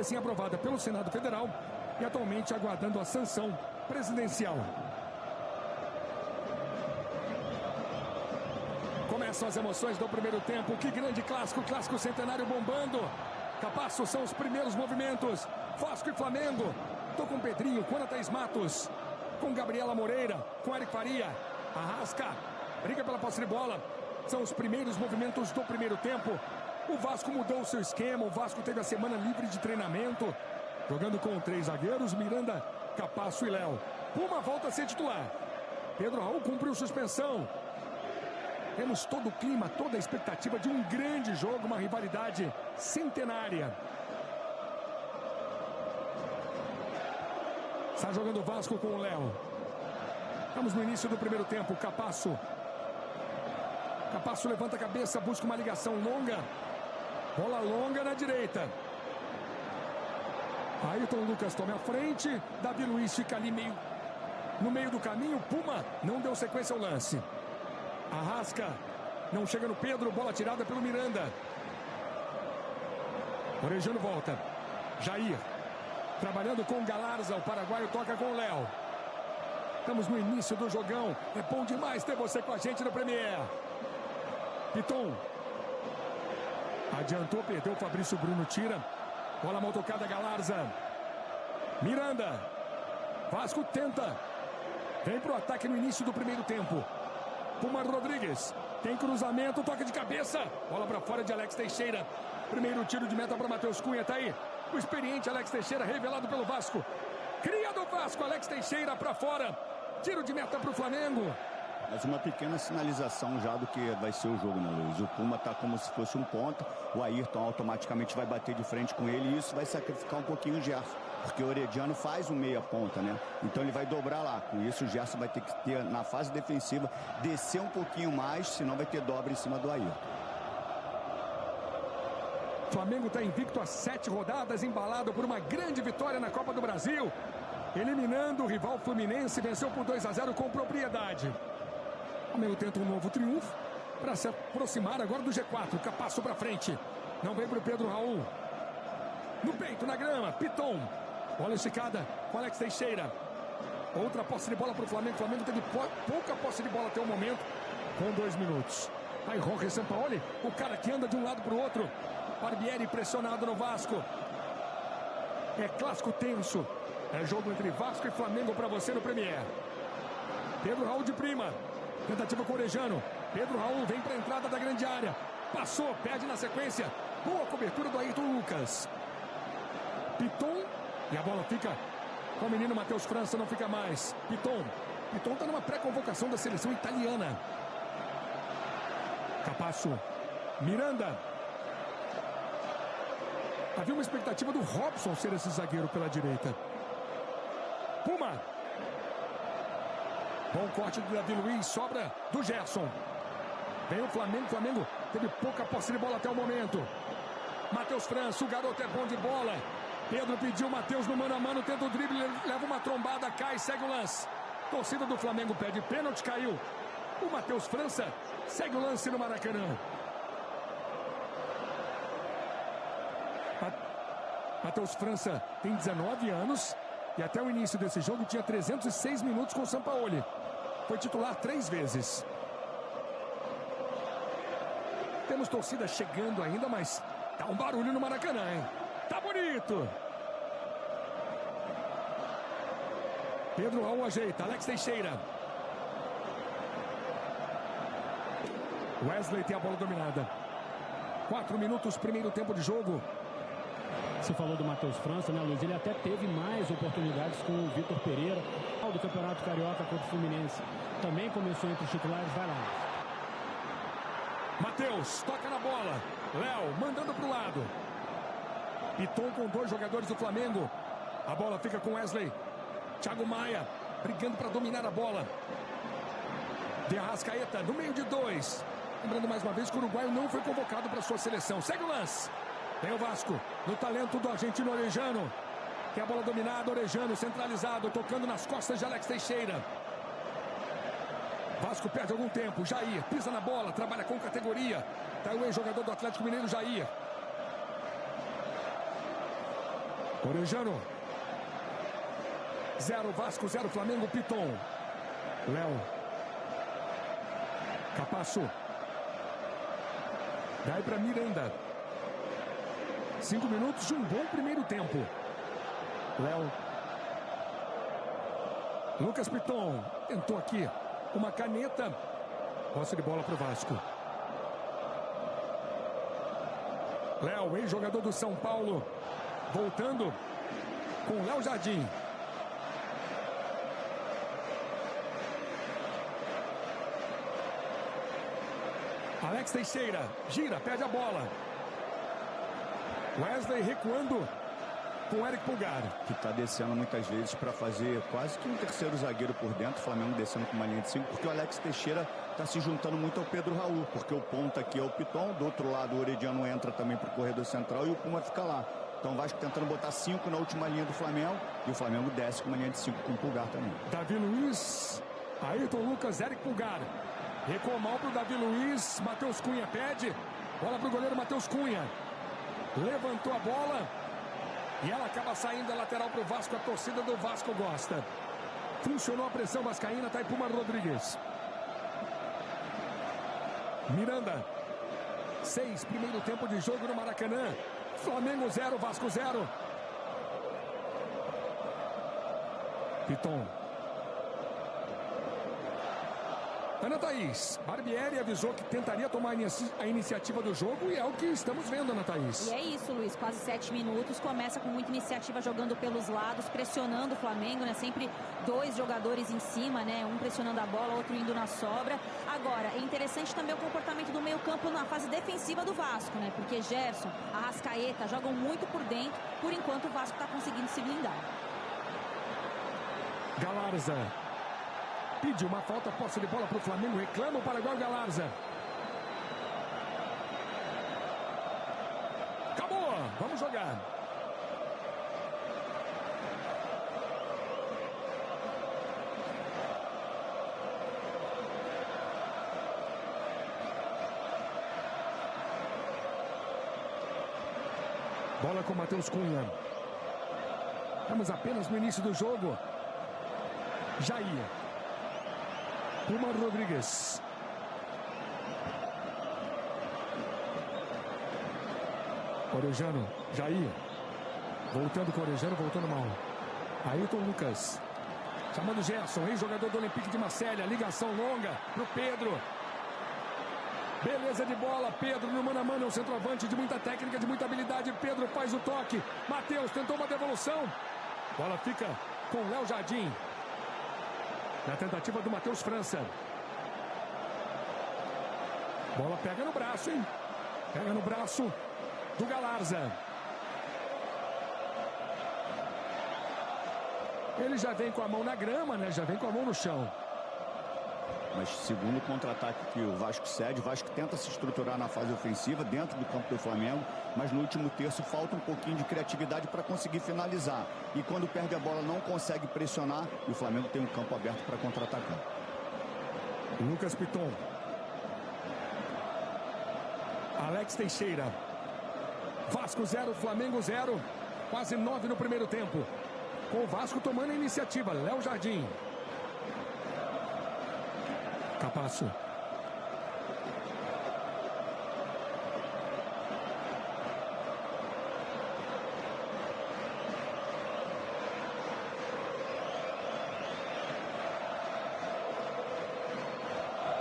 recém-aprovada pelo Senado Federal e atualmente aguardando a sanção presidencial. Começam as emoções do primeiro tempo. Que grande clássico, clássico centenário bombando. Capasso, são os primeiros movimentos. Vasco e Flamengo. Tô com Pedrinho, com Ana Thaís Matos, com Gabriela Moreira, com Eric Faria. Arrasca, briga pela posse de bola. São os primeiros movimentos do primeiro tempo. O Vasco mudou o seu esquema. O Vasco teve a semana livre de treinamento, jogando com 3 zagueiros, Miranda, Capasso e Léo. Puma volta a ser titular. Pedro Raul cumpriu suspensão. Temos todo o clima, toda a expectativa de um grande jogo, uma rivalidade centenária. Está jogando o Vasco com o Léo. Estamos no início do primeiro tempo. Capasso levanta a cabeça, busca uma ligação longa. Bola longa na direita. Ayrton Lucas toma a frente. Davi Luiz fica ali no meio do caminho. Puma não deu sequência ao lance. Arrasca, não chega no Pedro, bola tirada pelo Miranda. Orejano volta. Jair, trabalhando com o Galarza, o paraguaio toca com o Léo. Estamos no início do jogão. É bom demais ter você com a gente no Premier. Piton. Adiantou, perdeu o Fabrício Bruno, tira. Bola mal tocada, Galarza. Miranda. Vasco tenta. Vem pro ataque no início do primeiro tempo. Puma Rodrigues, tem cruzamento, toque de cabeça, bola para fora de Alex Teixeira. Primeiro tiro de meta para Matheus Cunha, tá aí o experiente Alex Teixeira, revelado pelo Vasco. Cria do Vasco, Alex Teixeira para fora. Tiro de meta para o Flamengo. Mas uma pequena sinalização já do que vai ser o jogo, né, Luiz? O Puma tá como se fosse um ponta, o Ayrton automaticamente vai bater de frente com ele e isso vai sacrificar um pouquinho o Gerson, porque o Orediano faz um meia ponta, né? Então ele vai dobrar lá. Com isso o Gerson vai ter que ter, na fase defensiva, descer um pouquinho mais, senão vai ter dobra em cima do Ayrton. Flamengo está invicto a 7 rodadas, embalado por uma grande vitória na Copa do Brasil, eliminando o rival Fluminense, venceu por 2-0 com propriedade. O Flamengo tenta um novo triunfo para se aproximar agora do G4. Capasso para frente, não vem para o Pedro Raul. No peito, na grama, Piton. Bola esticada com Alex Teixeira. Outra posse de bola para o Flamengo. O Flamengo teve pouca posse de bola até o momento, com 2 minutos. Aí Jorge Sampaoli, o cara que anda de um lado para o outro. Barbieri pressionado no Vasco. É clássico tenso. É jogo entre Vasco e Flamengo para você no Premier. Pedro Raul de prima. Tentativa com Orejano. Pedro Raul vem para a entrada da grande área. Passou, perde na sequência. Boa cobertura do Ayrton Lucas. Piton. E a bola fica com o menino Matheus França, não fica mais. Piton está numa pré-convocação da seleção italiana. Capasso. Miranda. Havia uma expectativa do Robson ser esse zagueiro pela direita. Puma. Bom corte do Davi Luiz, sobra do Gerson. Vem o Flamengo, Flamengo teve pouca posse de bola até o momento. Matheus França, o garoto é bom de bola. Pedro pediu, Matheus no mano a mano, tenta o drible, leva uma trombada, cai, segue o lance. Torcida do Flamengo pede pênalti, caiu. O Matheus França segue o lance no Maracanã. Matheus França tem 19 anos e até o início desse jogo tinha 306 minutos com o Sampaoli. Foi titular 3 vezes. Temos torcida chegando ainda, mas tá um barulho no Maracanã, hein? Tá bonito! Pedro Raul ajeita, Alex Teixeira. Wesley tem a bola dominada. 4 minutos, primeiro tempo de jogo. Você falou do Matheus França, né, Luiz? Ele até teve mais oportunidades com o Vitor Pereira do Campeonato Carioca contra o Fluminense. Também começou entre os titulares, vai lá. Matheus, toca na bola. Léo, mandando pro lado. Piton com 2 jogadores do Flamengo. A bola fica com Wesley. Thiago Maia, brigando para dominar a bola. De Arrascaeta, no meio de 2. Lembrando mais uma vez que o uruguaio não foi convocado para sua seleção. Segue o lance. Tem o Vasco, no talento do argentino Orejano. Tem a bola dominada, Orejano centralizado, tocando nas costas de Alex Teixeira. Vasco perde algum tempo, Jair pisa na bola, trabalha com categoria. Tá o ex-jogador do Atlético Mineiro, Jair. Orejano. 0 Vasco, 0 Flamengo. Piton. Léo. Capasso. Daí para Miranda. 5 minutos de um bom primeiro tempo. Léo. Lucas Piton. Tentou aqui uma caneta. Posse de bola para o Vasco. Léo, ex-jogador do São Paulo. Voltando com Léo Jardim. Alex Teixeira. Gira, perde a bola. Wesley recuando com Eric Pulgar. Que está descendo muitas vezes para fazer quase que um terceiro zagueiro por dentro. O Flamengo descendo com uma linha de 5, porque o Alex Teixeira está se juntando muito ao Pedro Raul, porque o ponta aqui é o Piton, do outro lado o Orediano entra também para o corredor central e o Puma fica lá. Então o Vasco tentando botar 5 na última linha do Flamengo e o Flamengo desce com uma linha de 5 com o Pulgar também. Davi Luiz, Ayrton Lucas, Eric Pulgar. Recua mal para o Davi Luiz, Matheus Cunha pede. Bola para o goleiro Matheus Cunha. Levantou a bola e ela acaba saindo da lateral para o Vasco. A torcida do Vasco gosta. Funcionou a pressão vascaína, tá aí Puma Rodrigues. Miranda. 6, primeiro tempo de jogo no Maracanã. Flamengo 0, Vasco 0. Piton. Ana Thaís, Barbieri avisou que tentaria tomar a iniciativa do jogo e é o que estamos vendo, Ana Thaís. E é isso, Luiz, quase 7 minutos, começa com muita iniciativa jogando pelos lados, pressionando o Flamengo, né? Sempre 2 jogadores em cima, né? Um pressionando a bola, outro indo na sobra. Agora, é interessante também o comportamento do meio-campo na fase defensiva do Vasco, né? Porque Gerson, Arrascaeta jogam muito por dentro, por enquanto o Vasco está conseguindo se blindar. Galarza. Pediu uma falta, posse de bola para o Flamengo, reclama o Paraguai Galarza. Acabou, vamos jogar. Bola com Matheus Cunha. Estamos apenas no início do jogo. Jair. Puma Rodrigues. Orejano, Jair. Voltando com o Orejano, voltando mal. Ayrton Lucas. Chamando Gerson, ex-jogador do Olympique de Marselha. Ligação longa pro Pedro. Beleza de bola, Pedro no mano a mano, é um centroavante de muita técnica, de muita habilidade. Pedro faz o toque. Matheus tentou uma devolução. Bola fica com Léo Jardim. Na tentativa do Matheus França. Bola pega no braço, hein? Pega no braço do Galarza. Ele já vem com a mão na grama, né? Já vem com a mão no chão. Mas segundo contra-ataque que o Vasco cede, o Vasco tenta se estruturar na fase ofensiva dentro do campo do Flamengo, mas no último terço falta um pouquinho de criatividade para conseguir finalizar. E quando perde a bola não consegue pressionar e o Flamengo tem um campo aberto para contra-atacar. Lucas Piton. Alex Teixeira. Vasco 0, Flamengo 0. Quase 9 no primeiro tempo. Com o Vasco tomando a iniciativa. Léo Jardim. Capasso.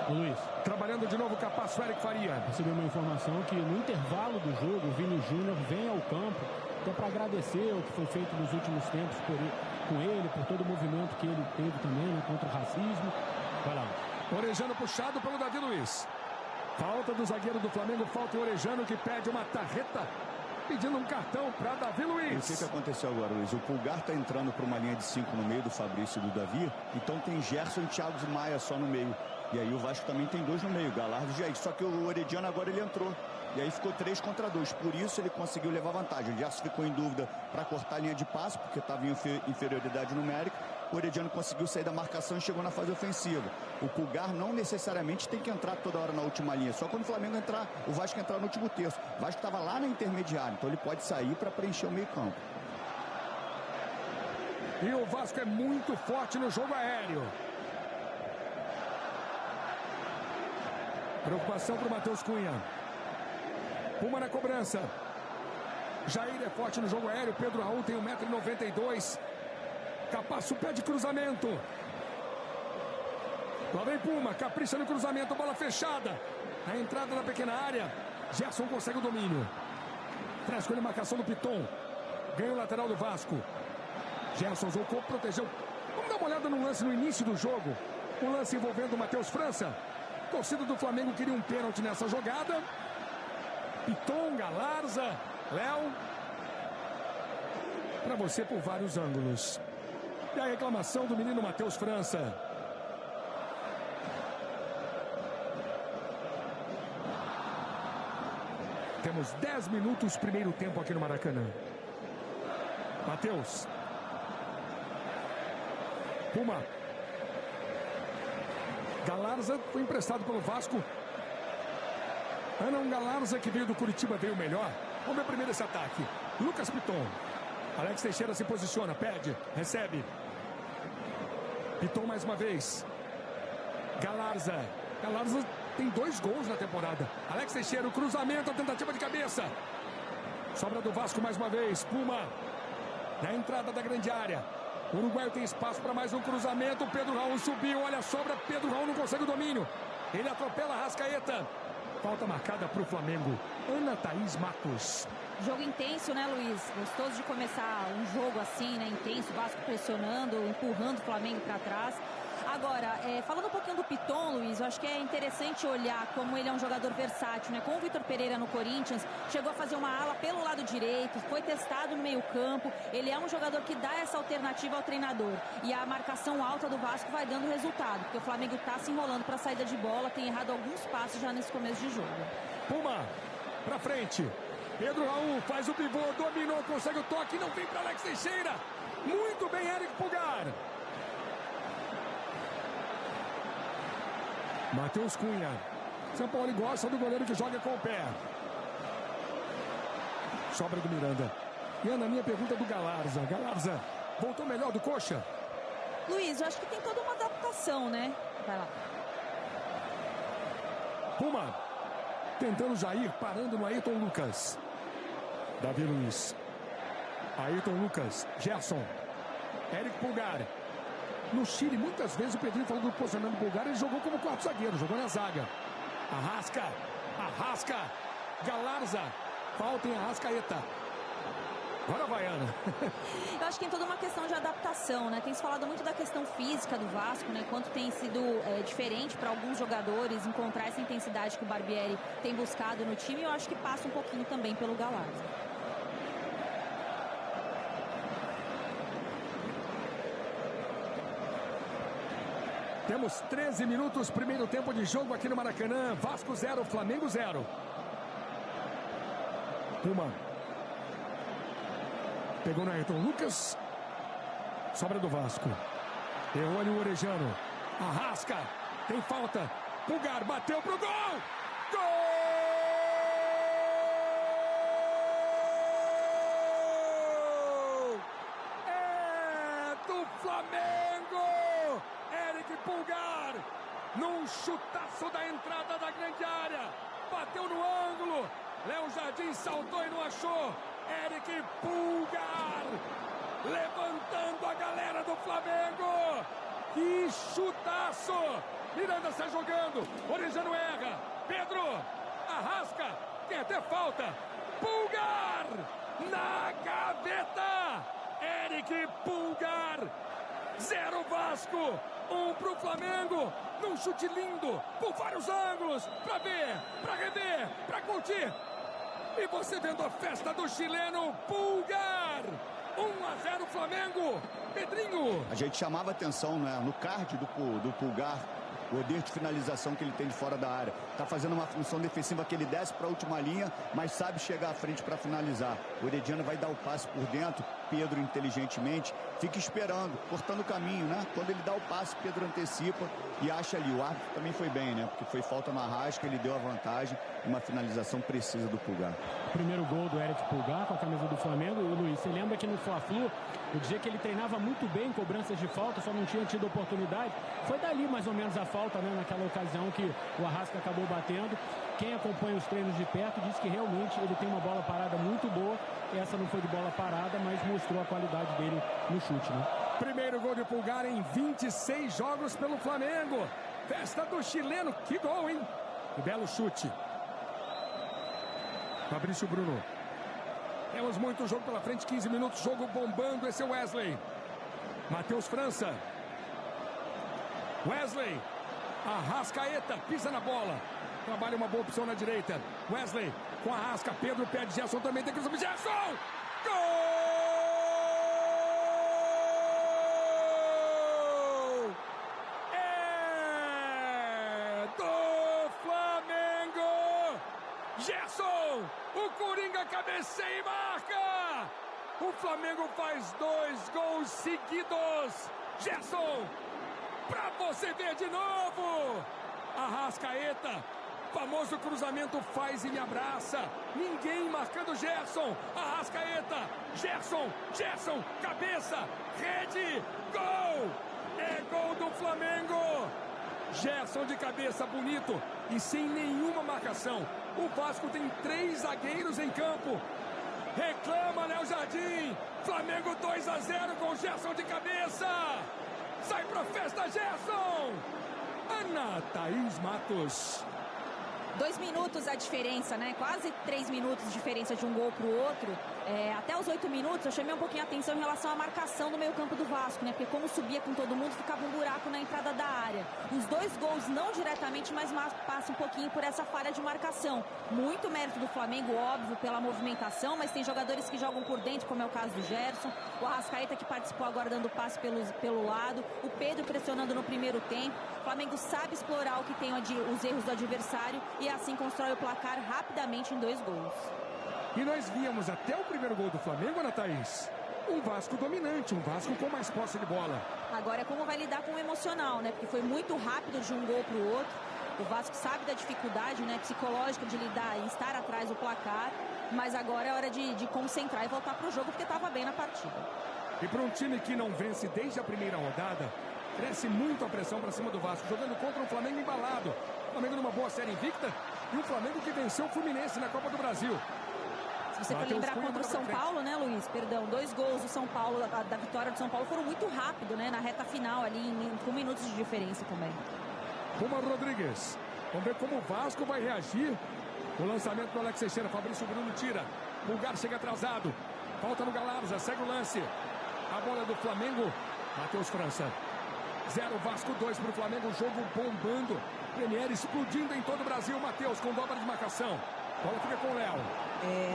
Luiz. Trabalhando de novo o Capasso, Eric Faria. Recebi uma informação que no intervalo do jogo, o Vini Júnior vem ao campo até para agradecer o que foi feito nos últimos tempos com ele, por todo o movimento que ele teve também, né, contra o racismo. Vai lá. Orejano puxado pelo Davi Luiz. Falta do zagueiro do Flamengo, falta o Orejano que pede uma tarreta, pedindo um cartão para Davi Luiz. O que aconteceu agora, Luiz? O Pulgar está entrando para uma linha de 5 no meio do Fabrício e do Davi, então tem Gerson e Thiago Maia só no meio. E aí o Vasco também tem 2 no meio, Galardo e Jair. Só que o Orediano agora ele entrou. E aí ficou 3 contra 2. Por isso ele conseguiu levar vantagem. O Gerson ficou em dúvida para cortar a linha de passe, porque estava em inferioridade numérica. O Orediano conseguiu sair da marcação e chegou na fase ofensiva. O Pulgar não necessariamente tem que entrar toda hora na última linha. Só quando o Flamengo entrar, o Vasco entrar no último terço. O Vasco estava lá na intermediária, então ele pode sair para preencher o meio campo. E o Vasco é muito forte no jogo aéreo. Preocupação para o Matheus Cunha. Puma na cobrança. Jair é forte no jogo aéreo. Pedro Raul tem 1,92 m. Capasso pede cruzamento. Lá vem Puma, capricha no cruzamento, bola fechada. Na entrada da pequena área, Gerson consegue o domínio. Traz com ele a marcação do Piton. Ganha o lateral do Vasco. Gerson jogou, protegeu. Vamos dar uma olhada no lance no início do jogo. O lance envolvendo o Matheus França. A torcida do Flamengo queria um pênalti nessa jogada. Piton, Galarza, Léo. Para você por vários ângulos. E a reclamação do menino Matheus França. Temos 10 minutos, primeiro tempo aqui no Maracanã. Matheus. Puma. Galarza foi emprestado pelo Vasco. Ana Galarza, que veio do Curitiba, veio melhor. Vamos ver primeiro esse ataque. Lucas Piton. Alex Teixeira se posiciona, pede, recebe. Piton mais uma vez. Galarza. Galarza tem 2 gols na temporada. Alex Teixeira, o cruzamento, a tentativa de cabeça. Sobra do Vasco mais uma vez. Puma. Na entrada da grande área. O uruguaio tem espaço para mais um cruzamento. Pedro Raul subiu, olha a sobra. Pedro Raul não consegue o domínio. Ele atropela a Arrascaeta. Falta marcada para o Flamengo. Ana Thaís Matos. Jogo intenso, né, Luiz? Gostoso de começar um jogo assim, né? Intenso, o Vasco pressionando, empurrando o Flamengo para trás. Agora, falando um pouquinho do Piton, Luiz, eu acho que é interessante olhar como ele é um jogador versátil, né? Com o Vitor Pereira no Corinthians, chegou a fazer uma ala pelo lado direito, foi testado no meio-campo. Ele é um jogador que dá essa alternativa ao treinador. E a marcação alta do Vasco vai dando resultado, porque o Flamengo está se enrolando para a saída de bola, tem errado alguns passos já nesse começo de jogo. Puma, para frente. Pedro Raul faz o pivô, dominou, consegue o toque, não vem para Alex Teixeira. Muito bem, Eric Pulgar. Matheus Cunha. São Paulo gosta do goleiro que joga com o pé. Sobra do Miranda. E Ana, minha pergunta é do Galarza. Galarza, voltou melhor do Coxa? Luiz, eu acho que tem toda uma adaptação, né? Vai lá. Puma. Tentando Jair, parando no Ayrton Lucas. Davi Luiz. Ayrton Lucas. Gerson. Eric Pulgar. No Chile, muitas vezes o Pedrinho falou do posicionamento do Pulgar, ele jogou como quarto zagueiro, jogou na zaga. Arrasca, Galarza, falta em Arrascaeta. Agora vai, Ana. Eu acho que tem toda uma questão de adaptação, né? Tem se falado muito da questão física do Vasco, né? Quanto tem sido diferente para alguns jogadores encontrar essa intensidade que o Barbieri tem buscado no time. Eu acho que passa um pouquinho também pelo Galarza. Temos 13 minutos, primeiro tempo de jogo aqui no Maracanã. Vasco 0, Flamengo 0. Puma. Pegou no Ayrton Lucas. Sobra do Vasco. Errou ali o Orejano. Arrasca. Tem falta. Pulgar bateu pro gol. Gol! É do Flamengo! Eric Pulgar, num chutaço da entrada da grande área, bateu no ângulo, Léo Jardim saltou e não achou. Eric Pulgar, levantando a galera do Flamengo, que chutaço. Miranda sai jogando, Orejano erra, Pedro, Arrasca, tem até falta, Pulgar, na gaveta, Eric Pulgar. 0 Vasco, 1 pro Flamengo, num chute lindo, por vários ângulos, pra ver, pra rever, pra curtir. E você vendo a festa do chileno Pulgar, 1-0 Flamengo, Pedrinho. A gente chamava atenção, né, no card do Pulgar, o poder de finalização que ele tem de fora da área. Tá fazendo uma função defensiva que ele desce para a última linha, mas sabe chegar à frente para finalizar. O Herediano vai dar o passe por dentro, Pedro inteligentemente, fica esperando, cortando o caminho, né? Quando ele dá o passe, Pedro antecipa e acha ali. O árbitro também foi bem, né? Porque foi falta no Arrasca, ele deu a vantagem e uma finalização precisa do Pulgar. Primeiro gol do Eric Pulgar com a camisa do Flamengo. E, Luiz, você lembra que no Fla-Flu, o dia que ele treinava muito bem cobranças de falta, só não tinha tido oportunidade. Foi dali mais ou menos a falta, né? Naquela ocasião que o Arrasca acabou batendo. Quem acompanha os treinos de perto diz que realmente ele tem uma bola parada muito boa. Essa não foi de bola parada, mas mostrou a qualidade dele no chute, né? Primeiro gol de Pulgar em 26 jogos pelo Flamengo. Festa do chileno. Que gol, hein? Que belo chute. Fabrício Bruno. Temos muito jogo pela frente, 15 minutos, jogo bombando. Esse é o Wesley. Matheus França. Wesley. Arrascaeta, pisa na bola. Trabalha uma boa opção na direita. Wesley com a Arrasca. Pedro pede, Gerson também tem que subir. Gerson! Gol! É do Flamengo! Gerson! O Coringa cabeceia e marca! O Flamengo faz 2 gols seguidos! Gerson! Pra você ver de novo! Arrascaeta, famoso cruzamento, faz e me abraça. Ninguém marcando Gerson. Arrascaeta, Gerson, cabeça, rede, gol! É gol do Flamengo. Gerson de cabeça, bonito e sem nenhuma marcação. O Vasco tem 3 zagueiros em campo. Reclama, Léo Jardim. Flamengo 2-0 com Gerson de cabeça. Sai pra festa, Gerson! Ana Thaís Matos. 2 minutos a diferença, né? Quase 3 minutos de diferença de um gol para o outro. Até os 8 minutos eu chamei um pouquinho a atenção em relação à marcação do meio campo do Vasco, né? Porque como subia com todo mundo, ficava um buraco na entrada da área. Os 2 gols não diretamente, mas passa um pouquinho por essa falha de marcação. Muito mérito do Flamengo, óbvio, pela movimentação, mas tem jogadores que jogam por dentro, como é o caso do Gerson. O Arrascaeta que participou agora dando passe pelo lado. O Pedro pressionando no primeiro tempo. O Flamengo sabe explorar o que tem os erros do adversário e assim constrói o placar rapidamente em 2 gols. E nós víamos até o primeiro gol do Flamengo, Ana Thaís, um Vasco dominante, um Vasco com mais posse de bola. Agora é como vai lidar com o emocional, né? Porque foi muito rápido de um gol para o outro. O Vasco sabe da dificuldade, né, psicológica de lidar e estar atrás do placar. Mas agora é hora de concentrar e voltar para o jogo, porque estava bem na partida. E para um time que não vence desde a primeira rodada, cresce muito a pressão para cima do Vasco, jogando contra um Flamengo embalado. O Flamengo numa boa série invicta e um Flamengo que venceu o Fluminense na Copa do Brasil. Se você for lembrar contra o São Paulo, né, Luiz? Perdão, 2 gols do São Paulo, da vitória do São Paulo, foram muito rápido, né? Na reta final ali, com minutos de diferença também. Roma Rodrigues. Vamos ver como o Vasco vai reagir. O lançamento do Alex Teixeira. Fabrício Bruno tira. Pulgar chega atrasado. Falta no Galarza. Segue o lance. A bola do Flamengo. Matheus França. 0 Vasco, 2 para o Flamengo. O jogo bombando. Premier explodindo em todo o Brasil. Matheus com dobra de marcação. Bola fica com o Léo.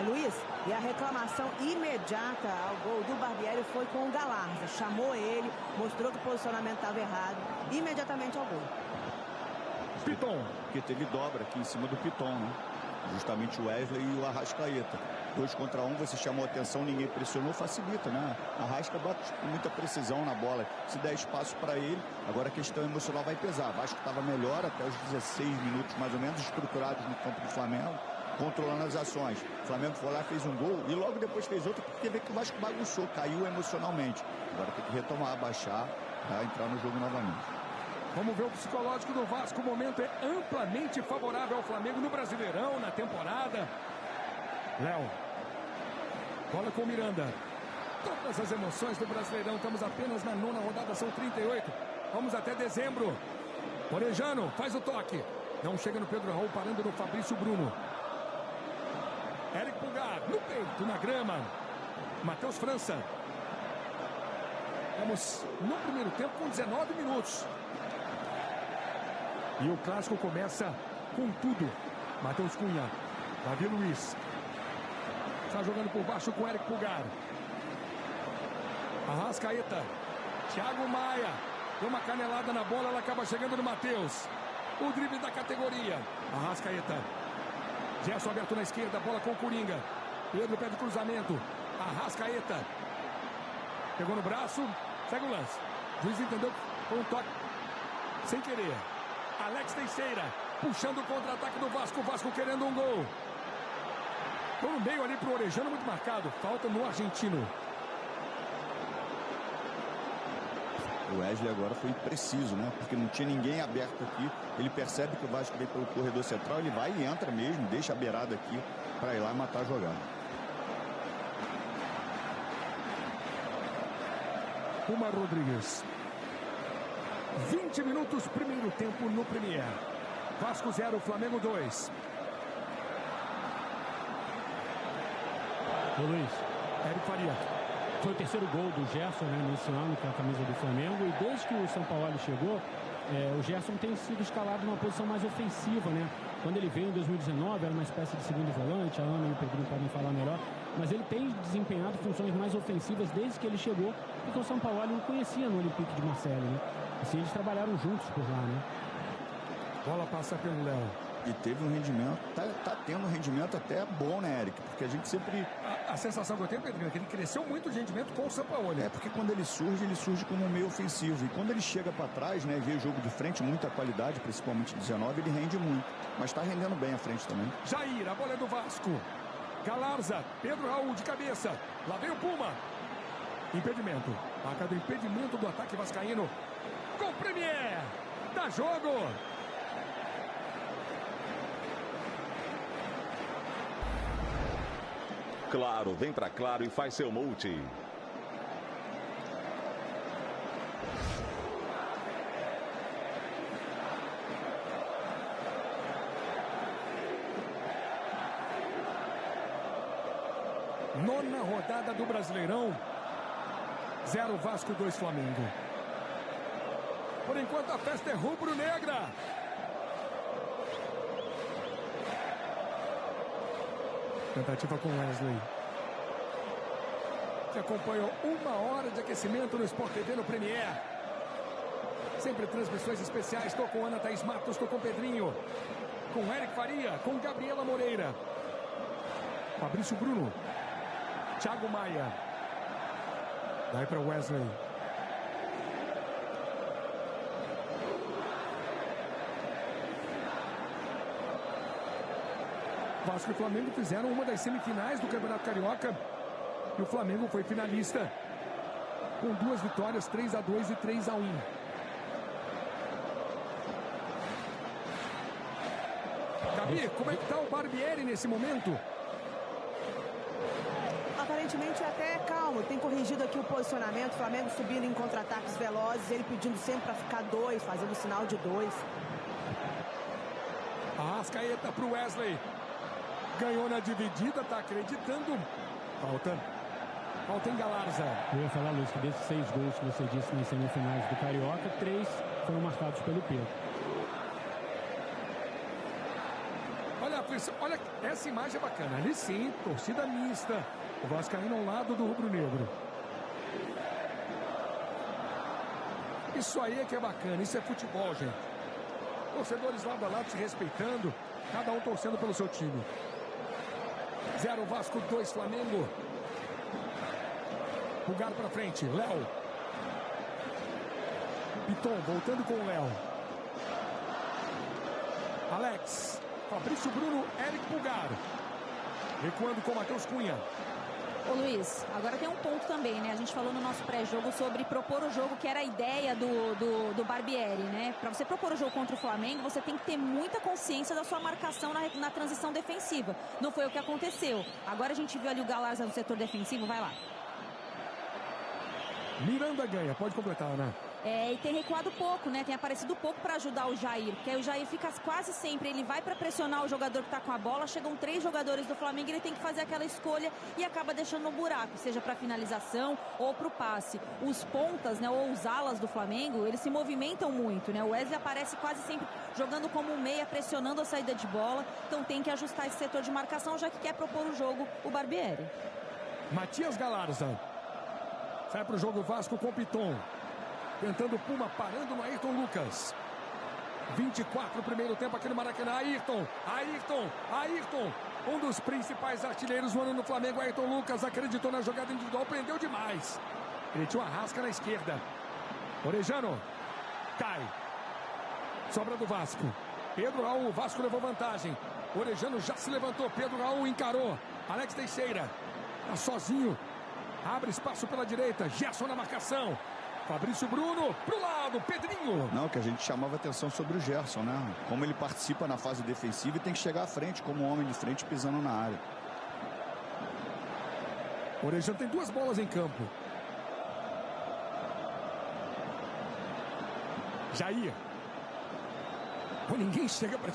Luiz, e a reclamação imediata ao gol do Barbieri foi com o Galarza. Chamou ele, mostrou que o posicionamento estava errado. Imediatamente ao gol. Piton. Porque teve dobra aqui em cima do Piton, né? Justamente o Wesley e o Arrascaeta. 2 contra 1, você chamou a atenção, ninguém pressionou, facilita, né? Arrasca bate com muita precisão na bola. Se der espaço para ele, agora a questão emocional vai pesar. Vasco estava melhor até os 16 minutos, mais ou menos, estruturados no campo do Flamengo, controlando as ações. O Flamengo foi lá, fez um gol e logo depois fez outro, porque vê que o Vasco bagunçou, caiu emocionalmente. Agora tem que retomar, baixar, para entrar no jogo novamente. Vamos ver o psicológico do Vasco. O momento é amplamente favorável ao Flamengo no Brasileirão, na temporada. Léo. Bola com o Miranda. Todas as emoções do Brasileirão. Estamos apenas na 9ª rodada, são 38. Vamos até dezembro. Orejano faz o toque. Não chega no Pedro Raul, parando no Fabrício Bruno. Eric Pulgar, no peito, na grama. Matheus França. Estamos no primeiro tempo com 19 minutos. E o clássico começa com tudo. Matheus Cunha. Davi Luiz. Está jogando por baixo com Eric Pulgar. Arrascaeta. Thiago Maia. Deu uma canelada na bola, ela acaba chegando no Matheus. O drible da categoria. Arrascaeta. Gerson aberto na esquerda, bola com o Coringa. Pedro pede cruzamento. Arrascaeta. Pegou no braço, segue o lance. O juiz entendeu que foi um toque sem querer. Alex Teixeira puxando o contra-ataque do Vasco. O Vasco querendo um gol. Tô no meio ali pro Orejano, muito marcado. Falta no argentino. O Wesley agora foi preciso, né? Porque não tinha ninguém aberto aqui. Ele percebe que o Vasco vem pelo corredor central. Ele vai e entra mesmo, deixa a beirada aqui para ir lá e matar a jogada. Puma Rodrigues. 20 minutos, primeiro tempo no Premier. Vasco 0, Flamengo 2. Ô Luiz, Eric Faria. foi o terceiro gol do Gerson, né, nesse ano com a camisa do Flamengo. E desde que o São Paulo chegou, o Gerson tem sido escalado numa posição mais ofensiva, né? Quando ele veio em 2019, era uma espécie de segundo volante. A Ana e o Pedrinho podem falar melhor. Mas ele tem desempenhado funções mais ofensivas desde que ele chegou, porque o São Paulo não conhecia no Olympique de Marseille, né? Assim, eles trabalharam juntos por lá, né? Bola passa pelo Léo. E teve um rendimento, tá tendo um rendimento até bom, né, Eric? Porque a gente sempre... A sensação que eu tenho, Pedrinho, é que ele cresceu muito de rendimento com o Sampaoli. É porque quando ele surge como um meio ofensivo. E quando ele chega para trás, né, vê o jogo de frente, muita qualidade, principalmente 19, ele rende muito. Mas tá rendendo bem à frente também. Jair, a bola é do Vasco. Galarza, Pedro Raul de cabeça. Lá vem o Puma. Impedimento. Marca do impedimento do ataque vascaíno. Com Premier. Dá jogo. Claro, vem pra Claro e faz seu multi. Nona rodada do Brasileirão. 0 Vasco, 2 Flamengo. Por enquanto a festa é rubro-negra. Tentativa com Wesley. Que acompanhou 1 hora de aquecimento no Sport TV no Premier. Sempre transmissões especiais. Estou com Ana Thaís Matos, estou com Pedrinho. Com Eric Faria, com Gabriela Moreira. Fabrício Bruno. Thiago Maia. Vai para Wesley. Vasco e Flamengo fizeram uma das semifinais do Campeonato Carioca. E o Flamengo foi finalista com 2 vitórias, 3-2 e 3-1. Gabi, como é que está o Barbieri nesse momento? Aparentemente até calmo, tem corrigido aqui o posicionamento, o Flamengo subindo em contra-ataques velozes, ele pedindo sempre para ficar 2, fazendo sinal de 2. Arrascaeta para o Wesley. Ganhou na dividida, tá acreditando. Falta em Galarza. Eu ia falar, Luiz, que desses 6 gols que você disse nas semifinais do Carioca, 3 foram marcados pelo Pedro. Olha, essa imagem é bacana. Ali sim, torcida mista. O Vascaíno ao lado do rubro-negro. Isso aí é que é bacana, isso é futebol, gente. Torcedores lado a lado se respeitando, cada um torcendo pelo seu time. 0 Vasco, 2 Flamengo. Lugar pra frente, Léo. Piton voltando com o Léo. Alex. Fabrício Bruno, Eric Pulgar. Recuando com Matheus Cunha. Ô Luiz, agora tem um ponto também, né? A gente falou no nosso pré-jogo sobre propor o jogo, que era a ideia do Barbieri, né? Para você propor o jogo contra o Flamengo, você tem que ter muita consciência da sua marcação na transição defensiva. Não foi o que aconteceu. Agora a gente viu ali o Galarza no setor defensivo, vai lá. Miranda ganha, pode completar, né? E tem recuado pouco, né? Tem aparecido pouco para ajudar o Jair, porque aí o Jair fica quase sempre, ele vai para pressionar o jogador que tá com a bola, chegam 3 jogadores do Flamengo, ele tem que fazer aquela escolha e acaba deixando um buraco, seja para finalização ou para o passe. Os pontas, né, ou os alas do Flamengo, eles se movimentam muito, né? O Wesley aparece quase sempre jogando como um meia, pressionando a saída de bola, então tem que ajustar esse setor de marcação, já que quer propor o jogo o Barbieri. Matias Galarza. Sai pro jogo Vasco com Piton. Tentando o Puma, parando no Ayrton Lucas. 24 primeiro tempo aqui no Maracanã. Ayrton. Um dos principais artilheiros do ano no Flamengo, Ayrton Lucas, acreditou na jogada individual, prendeu demais. Ele tinha uma Arrasca na esquerda. Orejano. Cai. Sobra do Vasco. Pedro Raul. O Vasco levou vantagem. Orejano já se levantou. Pedro Raul encarou. Alex Teixeira. Tá sozinho. Abre espaço pela direita. Gerson na marcação. Fabrício Bruno pro lado. Pedrinho. Não, que a gente chamava atenção sobre o Gerson, né? Como ele participa na fase defensiva e tem que chegar à frente como um homem de frente pisando na área. Orejano tem 2 bolas em campo. Jair. Ninguém chega para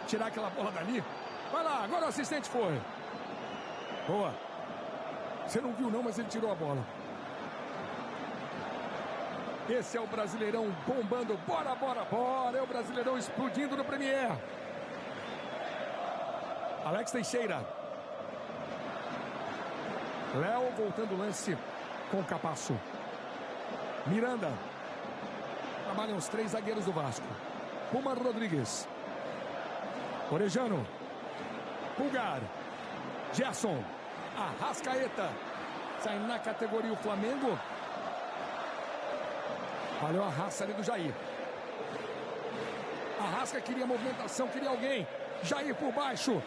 tirar aquela bola dali. Vai lá, agora o assistente foi. Boa. Você não viu não, mas ele tirou a bola. Esse é o Brasileirão bombando. Bora, bora, bora. É o Brasileirão explodindo no Premier. Alex Teixeira. Léo voltando o lance com o Capasso. Miranda. Trabalham os 3 zagueiros do Vasco. Puma Rodrigues. Orejano. Pulgar. Gerson. Arrascaeta. Sai na categoria o Flamengo. Valeu a raça ali do Jair. Arrasca queria movimentação, queria alguém. Jair por baixo.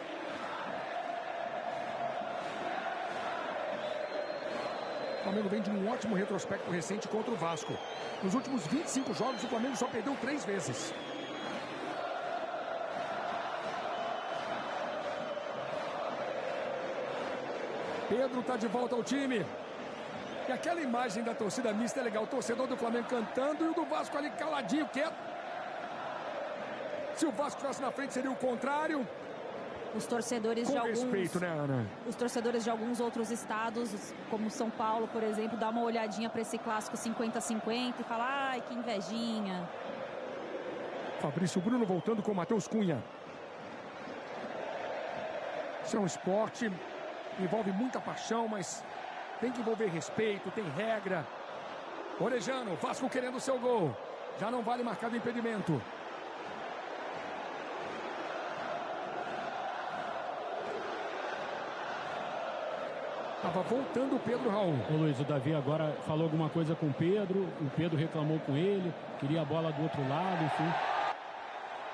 O Flamengo vem de um ótimo retrospecto recente contra o Vasco. Nos últimos 25 jogos, o Flamengo só perdeu 3 vezes. Pedro está de volta ao time. E aquela imagem da torcida mista é legal. O torcedor do Flamengo cantando e o do Vasco ali caladinho, quieto. Se o Vasco estivesse na frente, seria o contrário. Os torcedores com de alguns... respeito, né, Ana? Os torcedores de alguns outros estados, como São Paulo, por exemplo, dá uma olhadinha para esse clássico 50-50 e fala, ai, que invejinha. Fabrício Bruno voltando com o Matheus Cunha. Isso é um esporte, envolve muita paixão, mas tem que envolver respeito, tem regra. Orejano, Vasco querendo o seu gol. Já não vale marcado impedimento. Estava voltando o Pedro Raul. Ô Luiz, o Davi agora falou alguma coisa com o Pedro reclamou com ele, queria a bola do outro lado, enfim.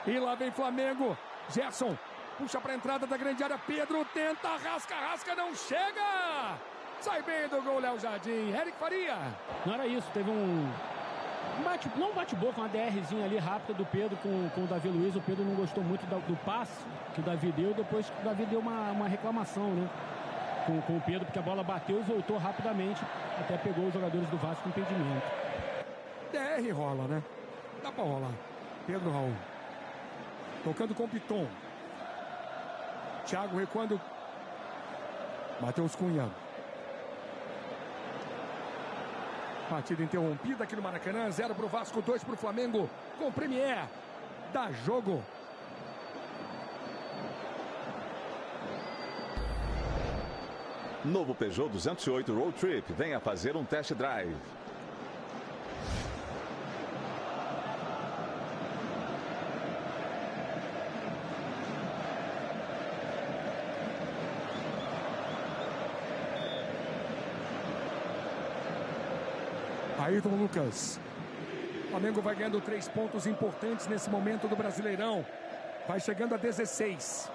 E lá vem Flamengo. Gerson puxa para a entrada da grande área. Pedro tenta, rasca, não chega. Sai bem do gol, Léo Jardim. Eric Faria. Não era isso, teve um bate-boca, uma DRzinha ali rápida do Pedro com o Davi Luiz. O Pedro não gostou muito do passe que o Davi deu, depois que o Davi deu uma reclamação, né? Com o Pedro, porque a bola bateu e voltou rapidamente, até pegou os jogadores do Vasco com impedimento. DR rola, né? Dá pra rolar. Pedro Raul. Tocando com o Piton. Thiago recuando. Matheus Cunha. Partida interrompida aqui no Maracanã. 0 pro Vasco, 2 pro Flamengo. Com Premier. Dá jogo. Novo Peugeot 208 Road Trip. Venha fazer um test drive. Ayrton Lucas. O Flamengo vai ganhando 3 pontos importantes nesse momento do Brasileirão. Vai chegando a 16.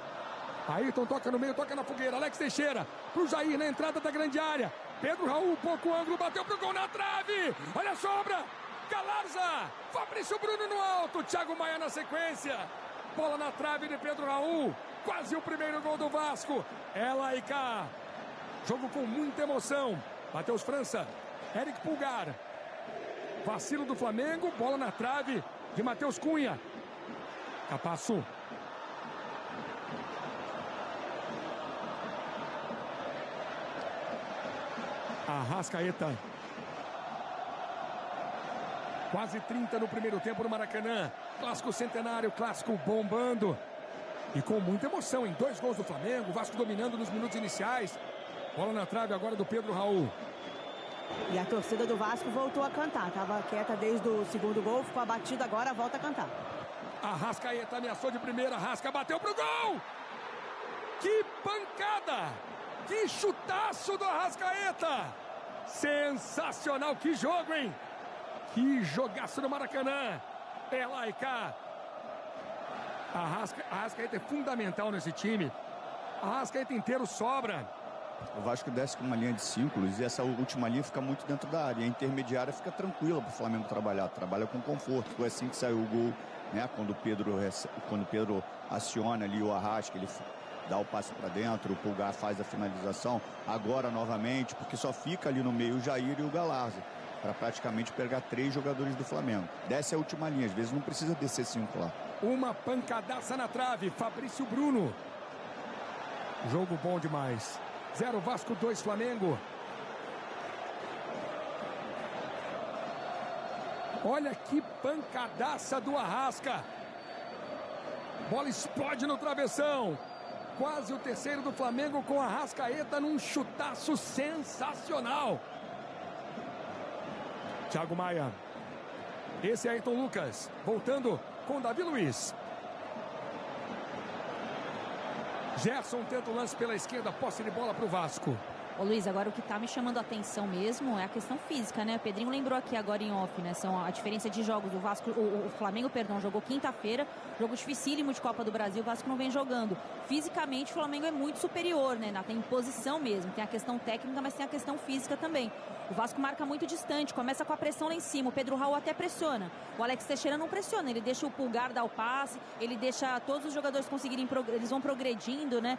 Ayrton toca no meio, toca na fogueira. Alex Teixeira pro Jair na entrada da grande área. Pedro Raul, pouco ângulo, bateu pro gol na trave. Olha a sobra. Galarza. Fabrício Bruno no alto. Thiago Maia na sequência. Bola na trave de Pedro Raul. Quase o primeiro gol do Vasco. É lá e cá. Jogo com muita emoção. Matheus França. Eric Pulgar. Vacilo do Flamengo. Bola na trave de Matheus Cunha. Capasso. Arrascaeta. Quase 30 no primeiro tempo no Maracanã. Clássico centenário, clássico bombando. E com muita emoção, em 2 gols do Flamengo. Vasco dominando nos minutos iniciais. Bola na trave agora do Pedro Raul. E a torcida do Vasco voltou a cantar. Estava quieta desde o segundo gol, ficou abatida, agora volta a cantar. Arrascaeta ameaçou de primeira, Arrasca bateu pro gol! Que pancada! Que chutaço do Arrascaeta! Sensacional, que jogo, hein? Que jogaço no Maracanã. É lá e cá. A Arrascaeta é fundamental nesse time. A Arrascaeta inteiro sobra. O Vasco desce com uma linha de 5, Luiz, e essa última linha fica muito dentro da área. A intermediária fica tranquila para o Flamengo trabalhar. Trabalha com conforto. Foi assim que saiu o gol, né? Quando o Pedro aciona ali o Arrasca, ele dá o passe para dentro, o Pulgar faz a finalização. Agora novamente, porque só fica ali no meio o Jair e o Galarza, para praticamente pegar 3 jogadores do Flamengo. Desce a última linha, às vezes não precisa descer 5 lá. Uma pancadaça na trave, Fabrício Bruno. Jogo bom demais. 0 Vasco, 2 Flamengo. Olha que pancadaça do Arrasca. Bola explode no travessão. Quase o terceiro do Flamengo com a Arrascaeta num chutaço sensacional. Thiago Maia. Esse é Ayrton Lucas. Voltando com Davi Luiz. Gerson tenta o lance pela esquerda. Posse de bola para o Vasco. Ô Luiz, agora o que tá me chamando a atenção mesmo é a questão física, né? O Pedrinho lembrou aqui agora em off, né? São a diferença de jogos. O Vasco, o Flamengo, perdão, jogou quinta-feira, jogo dificílimo de Copa do Brasil, o Vasco não vem jogando. Fisicamente o Flamengo é muito superior, né? Tem posição mesmo, tem a questão técnica, mas tem a questão física também. O Vasco marca muito distante, começa com a pressão lá em cima. O Pedro Raul até pressiona. O Alex Teixeira não pressiona, ele deixa o Pulgar dar o passe, ele deixa todos os jogadores conseguirem, eles vão progredindo, né?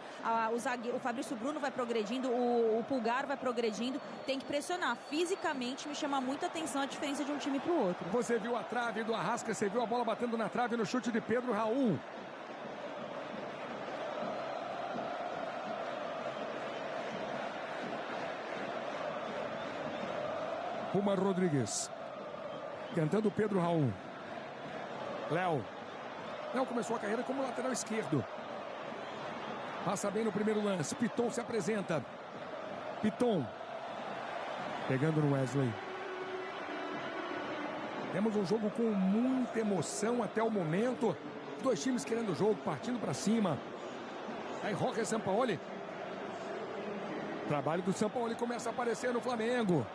O Fabrício Bruno vai progredindo, o Pulgar vai progredindo, tem que pressionar. Fisicamente me chama muita atenção a diferença de um time para o outro. Você viu a trave do Arrasca, você viu a bola batendo na trave no chute de Pedro Raul. Puma Rodrigues. Tentando o Pedro Raul. Léo começou a carreira como lateral esquerdo. Passa bem no primeiro lance. Piton se apresenta. Piton. Pegando no Wesley. Temos um jogo com muita emoção até o momento. Os dois times querendo o jogo, partindo para cima. Aí Roque Sampaoli. Trabalho do Sampaoli começa a aparecer no Flamengo.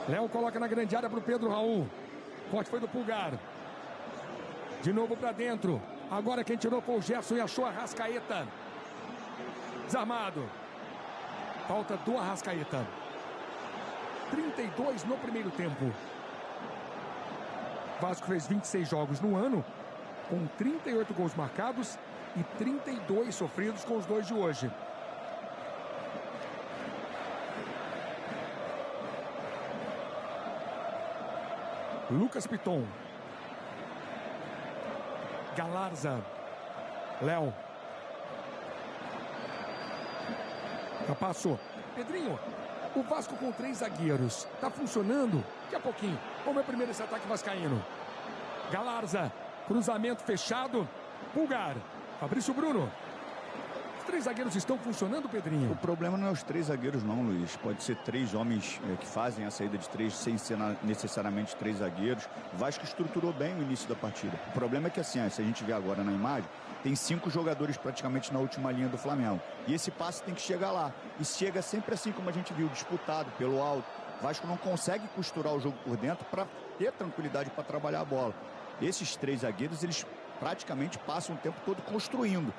Léo coloca na grande área para o Pedro Raul. Corte foi do Pulgar. De novo para dentro. Agora quem tirou foi o Gerson e achou a Arrascaeta. Desarmado. Falta do Arrascaeta. 32 no primeiro tempo. Vasco fez 26 jogos no ano, com 38 gols marcados e 32 sofridos com os dois de hoje. Lucas Piton. Galarza. Léo. Capasso. Pedrinho. O Vasco com 3 zagueiros. Tá funcionando? Daqui a pouquinho. Vamos ver primeiro esse ataque vascaíno. Galarza. Cruzamento fechado. Pulgar. Fabrício Bruno. Os 3 zagueiros estão funcionando, Pedrinho? O problema não é os 3 zagueiros não, Luiz. Pode ser 3 homens que fazem a saída de 3 sem ser necessariamente 3 zagueiros. O Vasco estruturou bem o início da partida. O problema é que assim, se a gente vê agora na imagem, tem 5 jogadores praticamente na última linha do Flamengo. E esse passe tem que chegar lá. E chega sempre assim, como a gente viu, disputado pelo alto. O Vasco não consegue costurar o jogo por dentro para ter tranquilidade para trabalhar a bola. Esses 3 zagueiros, eles praticamente passam o tempo todo construindo.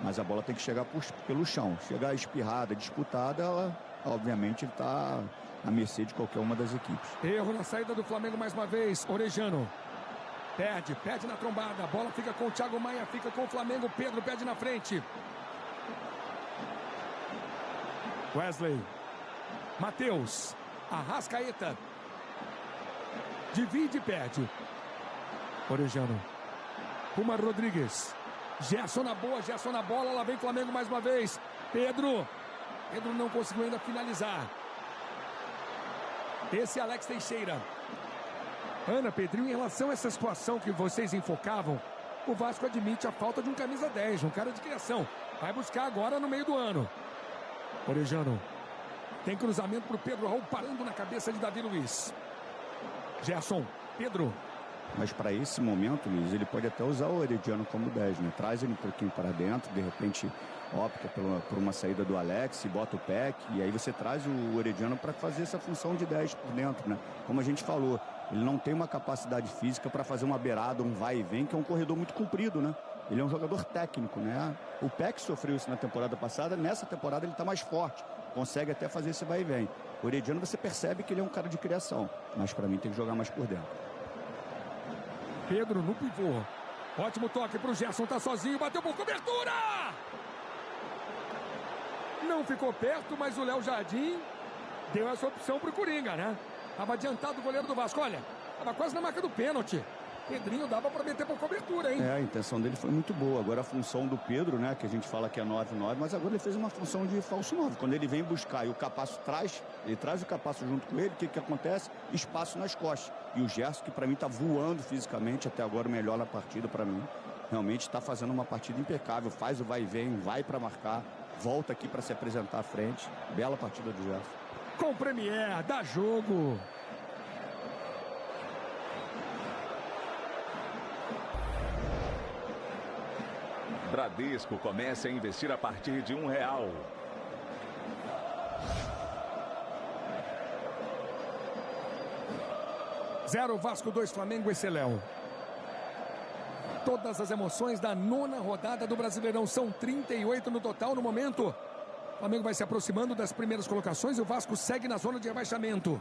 Mas a bola tem que chegar pelo chão. Chegar espirrada, disputada, ela, obviamente, está à mercê de qualquer uma das equipes. Erro na saída do Flamengo mais uma vez. Orejano. Perde na trombada. A bola fica com o Thiago Maia, fica com o Flamengo. Pedro perde na frente. Wesley. Matheus. Arrascaeta. Divide e perde. Orejano. Puma Rodrigues. Gerson na boa, Gerson na bola, lá vem Flamengo mais uma vez. Pedro não conseguiu ainda finalizar. Esse é Alex Teixeira. Ana, Pedrinho, em relação a essa situação que vocês enfocavam, o Vasco admite a falta de um camisa 10, um cara de criação. Vai buscar agora no meio do ano. Orejano. Tem cruzamento para o Pedro Raul, parando na cabeça de Davi Luiz. Gerson. Pedro. Mas para esse momento, Luiz, ele pode até usar o Herediano como 10, né? Traz ele um pouquinho para dentro, de repente opta por uma saída do Alex e bota o Peck, e aí você traz o Herediano para fazer essa função de 10 por dentro, né? Como a gente falou, ele não tem uma capacidade física para fazer uma beirada, um vai e vem, que é um corredor muito comprido, né? Ele é um jogador técnico, né? O Peck sofreu isso na temporada passada, nessa temporada ele está mais forte, consegue até fazer esse vai e vem. O Herediano você percebe que ele é um cara de criação, mas para mim tem que jogar mais por dentro. Pedro no pivô. Ótimo toque para o Gerson, tá sozinho, bateu por cobertura! Não ficou perto, mas o Léo Jardim deu essa opção para o Coringa, né? Tava adiantado o goleiro do Vasco, olha, tava quase na marca do pênalti. Pedrinho dava para meter por cobertura, hein? A intenção dele foi muito boa. Agora a função do Pedro, né, que a gente fala que é 9-9, mas agora ele fez uma função de falso 9. Quando ele vem buscar e o Capasso ele traz o Capasso junto com ele, o que acontece? Espaço nas costas. E o Gerson, que para mim tá voando fisicamente, até agora o melhor na partida para mim, realmente está fazendo uma partida impecável, faz o vai e vem, vai para marcar, volta aqui para se apresentar à frente. Bela partida do Gerson. Com o Premier, dá jogo. Bradesco começa a investir a partir de R$1. Zero Vasco, 2 Flamengo e Celéu. Todas as emoções da 9ª rodada do Brasileirão. São 38 no total no momento. O Flamengo vai se aproximando das primeiras colocações e o Vasco segue na zona de rebaixamento.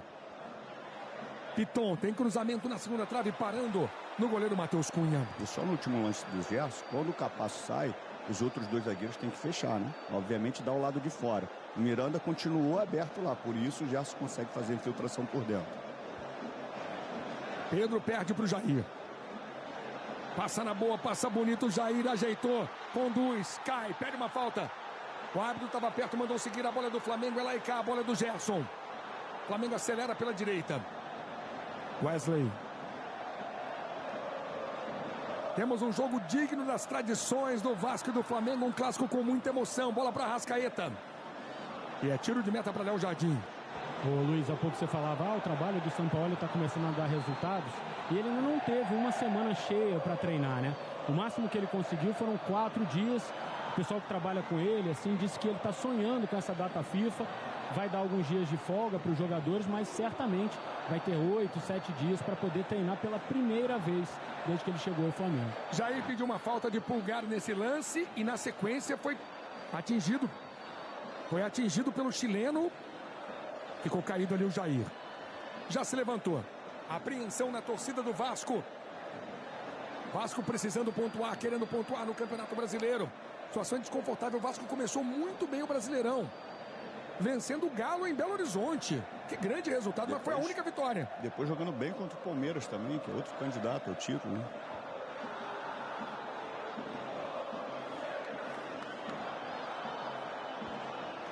Piton tem cruzamento na segunda trave, parando no goleiro Matheus Cunha. E só no último lance do Gerson, quando o Capasso sai, os outros dois zagueiros têm que fechar, né? Obviamente dá o lado de fora. O Miranda continuou aberto lá, por isso o Gerson consegue fazer infiltração por dentro. Pedro perde para o Jair. Passa na boa, passa bonito, o Jair ajeitou, conduz, cai, pede uma falta. O árbitro estava perto, mandou seguir a bola do Flamengo, é lá e cá, a bola do Gerson. O Flamengo acelera pela direita. Wesley. Temos um jogo digno das tradições do Vasco e do Flamengo, um clássico com muita emoção. Bola para Arrascaeta. E é tiro de meta para Léo Jardim. Ô Luiz, há pouco você falava, o trabalho do São Paulo está começando a dar resultados. E ele ainda não teve uma semana cheia para treinar, né? O máximo que ele conseguiu foram 4 dias. O pessoal que trabalha com ele, assim, disse que ele está sonhando com essa data FIFA. Vai dar alguns dias de folga para os jogadores, mas certamente vai ter 8, 7 dias para poder treinar pela primeira vez desde que ele chegou ao Flamengo. Jair pediu uma falta de pulgar nesse lance e na sequência foi atingido. Foi atingido pelo chileno. Ficou caído ali o Jair. Já se levantou. Apreensão na torcida do Vasco. Vasco precisando pontuar, querendo pontuar no Campeonato Brasileiro. Situação desconfortável. O Vasco começou muito bem o Brasileirão, vencendo o Galo em Belo Horizonte. Que grande resultado, mas foi a única vitória. Depois jogando bem contra o Palmeiras também, que é outro candidato ao título, né?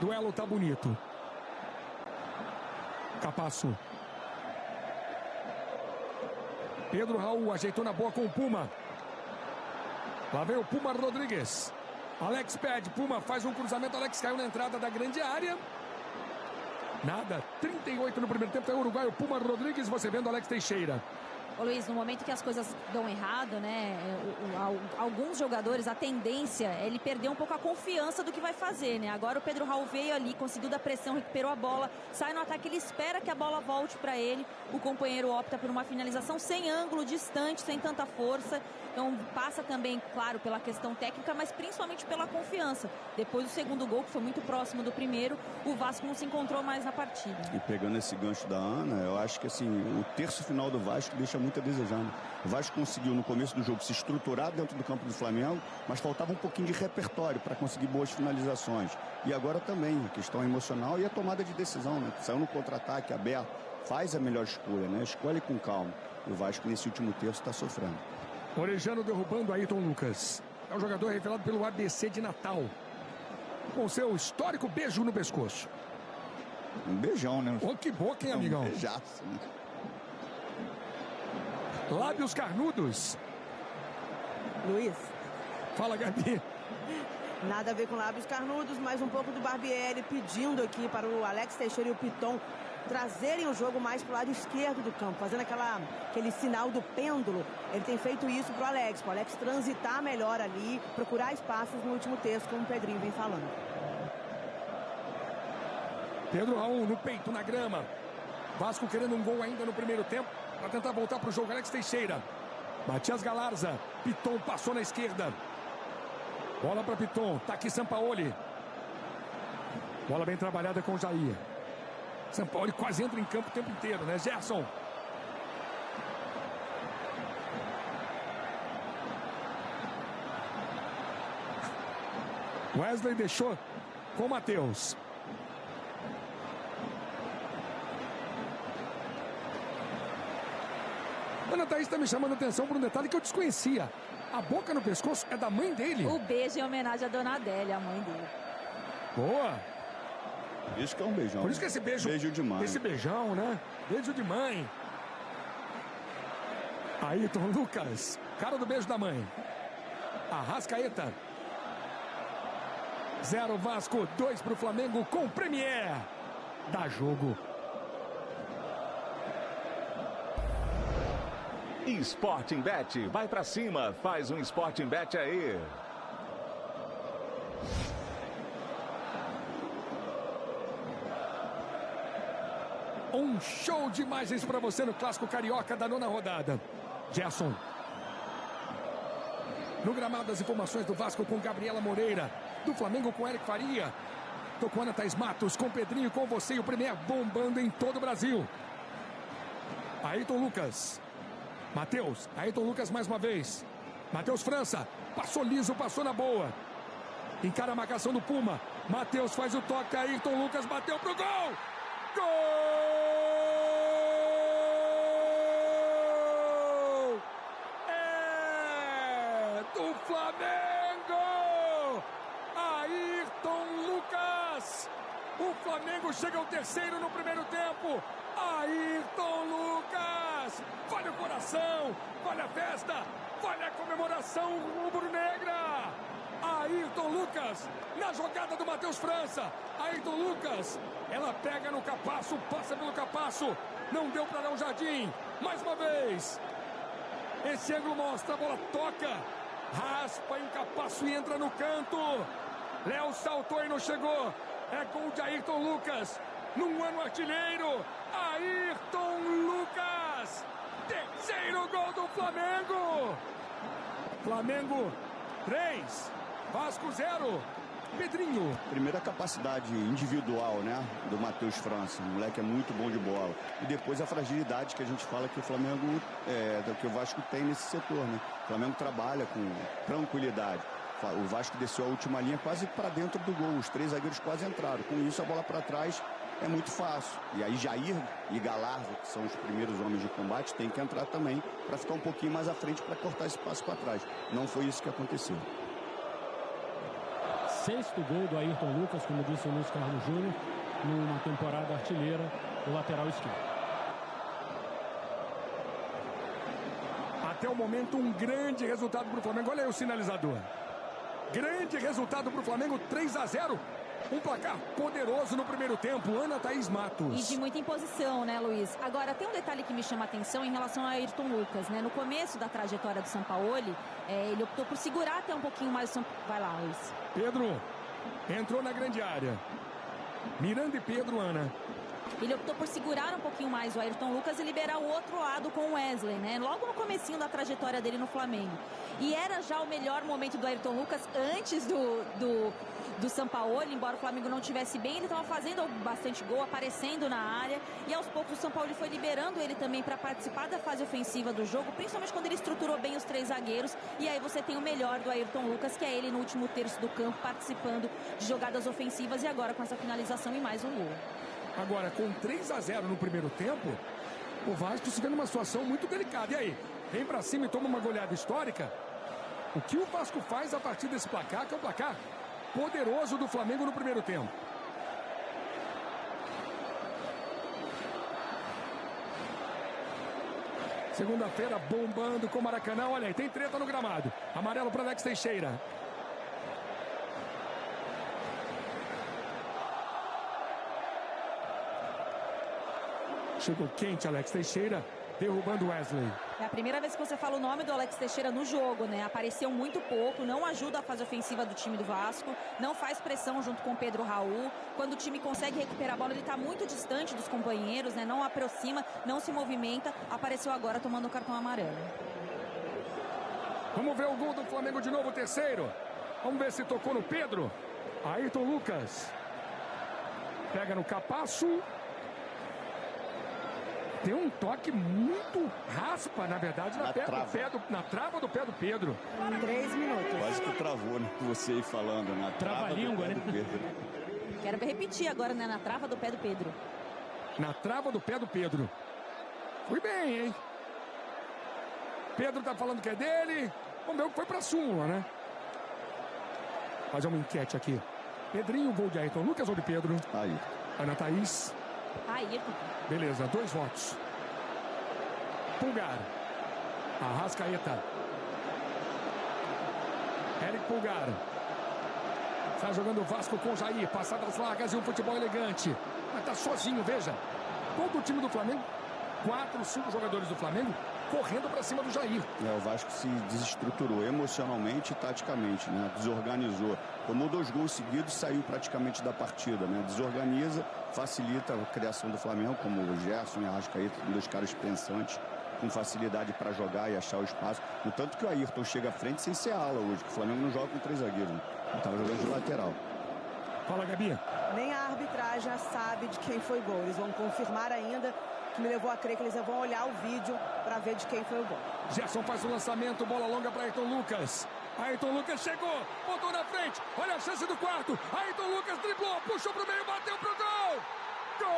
Duelo tá bonito. Capasso. Pedro Raul ajeitou na boa com o Puma. Lá vem o Puma Rodrigues. Alex pede, Puma faz um cruzamento, Alex caiu na entrada da grande área. Nada, 38 no primeiro tempo, é o uruguaio Puma Rodrigues, você vendo Alex Teixeira. Ô Luiz, no momento que as coisas dão errado, né, alguns jogadores, a tendência é ele perder um pouco a confiança do que vai fazer, né? Agora o Pedro Raul veio ali, conseguiu dar pressão, recuperou a bola, sai no ataque, ele espera que a bola volte para ele. O companheiro opta por uma finalização sem ângulo, distante, sem tanta força. Então passa também, claro, pela questão técnica, mas principalmente pela confiança. Depois do segundo gol, que foi muito próximo do primeiro, o Vasco não se encontrou mais na partida. E pegando esse gancho da Ana, eu acho que assim, o terço final do Vasco deixa muito a desejar, né? O Vasco conseguiu no começo do jogo se estruturar dentro do campo do Flamengo, mas faltava um pouquinho de repertório para conseguir boas finalizações. E agora também, a questão emocional e a tomada de decisão, né? Saiu no contra-ataque aberto, faz a melhor escolha, né? Escolhe com calma. O Vasco nesse último terço está sofrendo. Orejano derrubando Ayrton Lucas. É o jogador revelado pelo ABC de Natal, com seu histórico beijo no pescoço. Um beijão, né? Oh, que boca, hein, amigão? Um beijaço, né? Lábios carnudos. Luiz. Fala, Gabi. Nada a ver com lábios carnudos, mas um pouco do Barbieri pedindo aqui para o Alex Teixeira e o Piton trazerem o jogo mais para o lado esquerdo do campo, fazendo aquele sinal do pêndulo. Ele tem feito isso para o Alex transitar melhor ali, procurar espaços no último terço, como o Pedrinho vem falando. Pedro Raul no peito, na grama. Vasco querendo um gol ainda no primeiro tempo, para tentar voltar para o jogo. Alex Teixeira. Matias Galarza. Piton passou na esquerda. Bola para Piton. Tá aqui Sampaoli. Bola bem trabalhada com o Jair. Sampaoli quase entra em campo o tempo inteiro, né? Gerson. Wesley deixou com o Matheus. Ana Thaís está me chamando a atenção por um detalhe que eu desconhecia. A boca no pescoço é da mãe dele. O beijo em homenagem à Dona Adélia, a mãe dele. Boa. Por isso que é um beijão. Por isso que esse beijo... Beijo de mãe. Esse beijão, né? Beijo de mãe. Ayrton Lucas. Cara do beijo da mãe. Arrascaeta. 0 Vasco, 2 para o Flamengo com Premier. Dá jogo. Sporting Bet, vai pra cima, faz um Sporting Bet aí. Um show de imagens para você no Clássico Carioca da 9ª rodada. Gerson. No gramado, as informações do Vasco com Gabriela Moreira. Do Flamengo com Eric Faria. Tô com Ana Thaís Matos, com Pedrinho, com você e o Premier bombando em todo o Brasil. Ayrton Lucas. Matheus, Ayrton Lucas mais uma vez. Matheus França, passou liso, passou na boa. Encara a marcação do Puma. Matheus faz o toque, Ayrton Lucas bateu pro gol. Gol! É do Flamengo! Ayrton Lucas! O Flamengo chega ao terceiro no primeiro tempo. Ayrton Lucas! Vale o coração, vale a festa, vale a comemoração rubro-negra! Ayrton Lucas, na jogada do Matheus França. Ayrton Lucas, ela pega no Capasso, passa pelo Capasso. Não deu para dar um Jardim. Mais uma vez. Esse ângulo mostra, a bola toca. Raspa em Capasso e entra no canto. Léo saltou e não chegou. É gol de Ayrton Lucas. Num ano artilheiro. Ayrton Lucas. Terceiro gol do Flamengo. Flamengo 3, Vasco 0. Pedrinho. Primeira capacidade individual, né, do Matheus França. O moleque é muito bom de bola. E depois a fragilidade que a gente fala que o Flamengo, que o Vasco tem nesse setor, né? O Flamengo trabalha com tranquilidade. O Vasco desceu a última linha quase para dentro do gol. Os 3 zagueiros quase entraram. Com isso, a bola para trás é muito fácil. E aí Jair e Galarza, que são os primeiros homens de combate, tem que entrar também para ficar um pouquinho mais à frente para cortar esse passo para trás. Não foi isso que aconteceu. 6º gol do Ayrton Lucas, como disse o Luiz Carlos Júnior, numa temporada artilheira do lateral esquerdo. Até o momento, um grande resultado para o Flamengo. Olha aí o sinalizador. Grande resultado para o Flamengo, 3-0. Um placar poderoso no primeiro tempo. Ana Thaís Matos. E de muita imposição, né, Luiz? Agora, tem um detalhe que me chama a atenção em relação a Ayrton Lucas, né? No começo da trajetória do Sampaoli, ele optou por segurar até um pouquinho mais o Sampaoli. Vai lá, Luiz. Pedro entrou na grande área. Miranda e Pedro, Ana. Ele optou por segurar um pouquinho mais o Ayrton Lucas e liberar o outro lado com o Wesley, né? Logo no comecinho da trajetória dele no Flamengo. E era já o melhor momento do Ayrton Lucas antes do Sampaoli, embora o Flamengo não estivesse bem, ele estava fazendo bastante gol, aparecendo na área, e aos poucos o Sampaoli foi liberando ele também para participar da fase ofensiva do jogo, principalmente quando ele estruturou bem os 3 zagueiros, e aí você tem o melhor do Ayrton Lucas, que é ele no último terço do campo, participando de jogadas ofensivas, e agora com essa finalização e mais um gol. Agora, com 3-0 no primeiro tempo, o Vasco se vê numa situação muito delicada. E aí, vem pra cima e toma uma goleada histórica. O que o Vasco faz a partir desse placar, que é um placar poderoso do Flamengo no primeiro tempo? Segunda-feira, bombando com o Maracanã. Olha aí, tem treta no gramado. Amarelo para Alex Teixeira. Chegou quente Alex Teixeira, derrubando Wesley. É a primeira vez que você fala o nome do Alex Teixeira no jogo, né? Apareceu muito pouco, não ajuda a fase ofensiva do time do Vasco, não faz pressão junto com o Pedro Raul. Quando o time consegue recuperar a bola, ele está muito distante dos companheiros, né? Não aproxima, não se movimenta. Apareceu agora tomando o cartão amarelo. Vamos ver o gol do Flamengo de novo, o terceiro. Vamos ver se tocou no Pedro. Ayrton Lucas. Pega no Capasso. Tem um toque muito raspa, na verdade, na trava do pé do Pedro. 3 minutos. Quase que travou, né? Você aí falando, na trava do pé do Pedro. Quero repetir agora, né? Na trava do pé do Pedro. Na trava do pé do Pedro. Fui bem, hein? Pedro tá falando que é dele. Vamos ver o que foi pra súmula, né? Fazer uma enquete aqui. Pedrinho, gol de Ayrton Lucas ou de Pedro? Aí. Ana Thaís. Ayrton. Beleza, 2 votos. Pulgar. Arrascaeta. Eric Pulgar. Está jogando o Vasco com o Jair. Passadas largas e um futebol elegante. Mas tá sozinho, veja. Todo o time do Flamengo, 4, 5 jogadores do Flamengo, correndo para cima do Jair. O Vasco se desestruturou emocionalmente e taticamente, né? Desorganizou. Tomou 2 gols seguidos e saiu praticamente da partida, né? Desorganiza, facilita a criação do Flamengo, como o Gerson e a Arrascaeta, 2 caras pensantes, com facilidade para jogar e achar o espaço. No tanto que o Ayrton chega à frente sem ser ala hoje, que o Flamengo não joga com 3 zagueiros, né? Ele estava jogando de lateral. Fala, Gabi. Nem a arbitragem sabe de quem foi gol. Eles vão confirmar ainda, que me levou a crer que eles vão olhar o vídeo para ver de quem foi o gol. Gerson faz o lançamento, bola longa para Ayrton Lucas. Ayrton Lucas chegou, botou na frente, olha a chance do quarto. Ayrton Lucas driblou, puxou pro meio, bateu pro gol. Gol!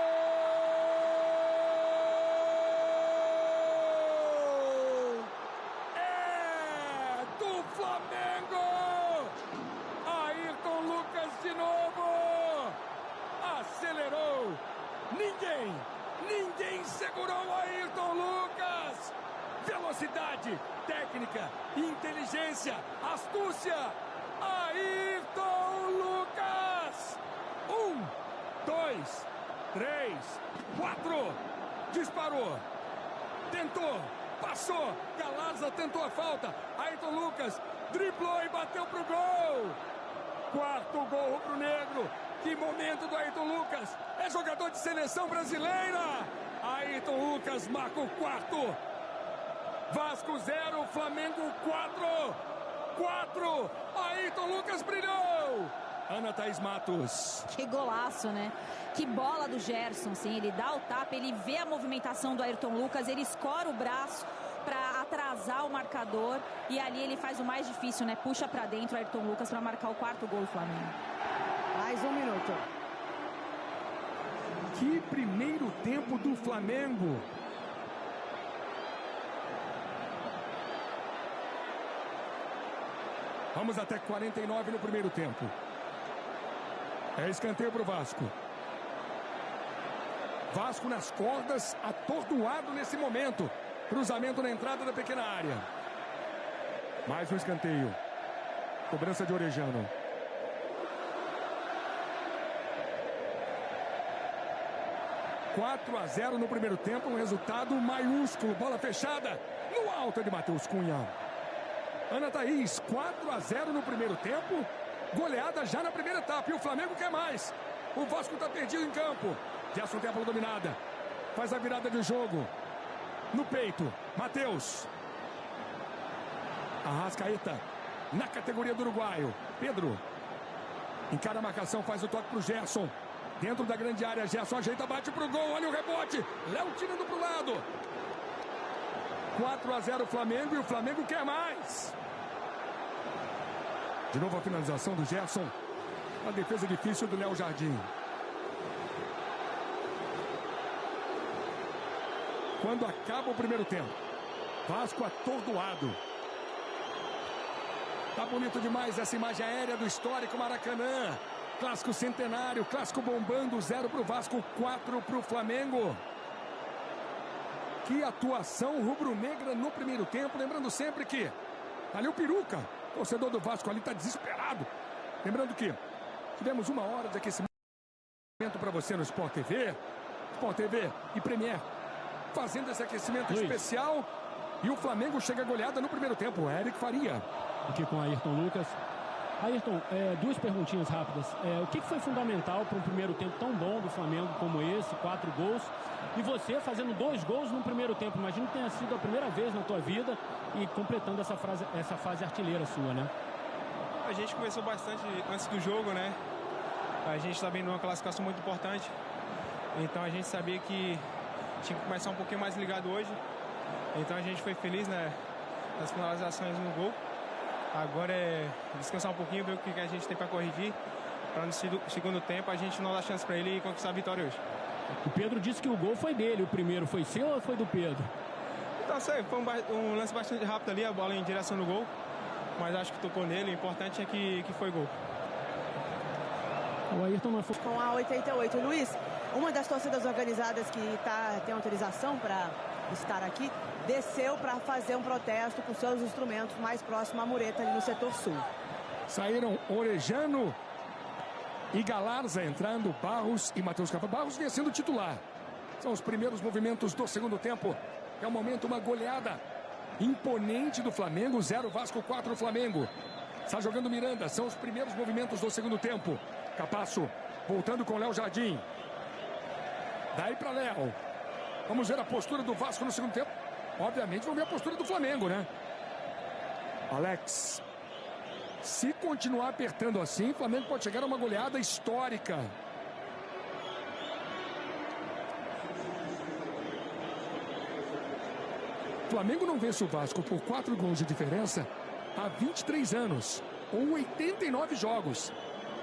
É do Flamengo! Ayrton Lucas de novo! Acelerou! Ninguém segurou Ayrton Lucas! Velocidade, técnica, inteligência, astúcia. Ayrton Lucas. 1, 2, 3, 4. Disparou. Tentou. Passou. Galaza tentou a falta. Ayrton Lucas driblou e bateu pro gol. 4º gol rubro-negro. Que momento do Ayrton Lucas. É jogador de seleção brasileira. Ayrton Lucas marca o 4º. Vasco 0, Flamengo 4. Ayrton Lucas brilhou. Ana Thaís Matos. Que golaço, né? Que bola do Gerson, sim. Ele dá o tapa, ele vê a movimentação do Ayrton Lucas, ele escora o braço para atrasar o marcador e ali ele faz o mais difícil, né? Puxa para dentro o Ayrton Lucas para marcar o 4º gol do Flamengo. Mais 1 minuto. Que primeiro tempo do Flamengo. Vamos até 49 no primeiro tempo. É escanteio para o Vasco. Vasco nas cordas, atordoado nesse momento. Cruzamento na entrada da pequena área. Mais um escanteio. Cobrança de Orejano. (4 a 0) no primeiro tempo, um resultado maiúsculo. Bola fechada no alto de Matheus Cunha. Ana Thaís, 4 a 0 no primeiro tempo, goleada já na primeira etapa, e o Flamengo quer mais. O Vasco está perdido em campo. Gerson tem a bola dominada, faz a virada de jogo, no peito, Matheus. Arrascaeta, na categoria do uruguaio, Pedro, encara a marcação, faz o toque para o Gerson, dentro da grande área, Gerson ajeita, bate pro gol, olha o rebote, Léo tirando pro lado. 4 a 0 Flamengo, e o Flamengo quer mais. De novo a finalização do Gerson. A defesa difícil do Léo Jardim. Quando acaba o primeiro tempo, Vasco atordoado. Tá bonito demais essa imagem aérea do histórico Maracanã. Clássico centenário, clássico bombando, 0 pro Vasco, 4 pro Flamengo. Que atuação rubro-negra no primeiro tempo. Lembrando sempre que ali o Peruca, torcedor do Vasco ali, está desesperado. Lembrando que tivemos 1 hora de aquecimento para você no Sport TV. Sport TV e Premier fazendo esse aquecimento especial. E o Flamengo chega goleada no primeiro tempo. Eric Faria. Aqui com Ayrton Lucas. Ayrton, duas perguntinhas rápidas. O que foi fundamental para um primeiro tempo tão bom do Flamengo como esse, 4 gols? E você fazendo 2 gols no primeiro tempo. Imagino que tenha sido a primeira vez na tua vida e completando essa fase artilheira sua, né? A gente conversou bastante antes do jogo, né? A gente está vendo uma classificação muito importante. Então a gente sabia que tinha que começar um pouquinho mais ligado hoje. Então a gente foi feliz, né, nas finalizações no gol. Agora é descansar um pouquinho, ver o que a gente tem para corrigir, para no segundo tempo a gente não dar chance para ele conquistar a vitória hoje. O Pedro disse que o gol foi dele, o primeiro foi seu ou foi do Pedro? Então, foi um lance bastante rápido ali, a bola em direção no gol, mas acho que tocou nele, o importante é que foi gol. O Ayrton não foi... Com a 88, Luiz, uma das torcidas organizadas que tem autorização para estar aqui, desceu para fazer um protesto com seus instrumentos mais próximo à mureta ali no setor sul. Saíram Orejano e Galarza entrando, Barros e Matheus Carvalho. Barros vinha sendo titular. São os primeiros movimentos do segundo tempo. É o momento, uma goleada imponente do Flamengo. 0 Vasco, 4 Flamengo. Está jogando Miranda. São os primeiros movimentos do segundo tempo. Capasso voltando com Léo Jardim. Daí para Léo. Vamos ver a postura do Vasco no segundo tempo. Obviamente vamos ver a postura do Flamengo, né? Alex. Se continuar apertando assim, o Flamengo pode chegar a uma goleada histórica. O Flamengo não vence o Vasco por 4 gols de diferença há 23 anos, ou 89 jogos.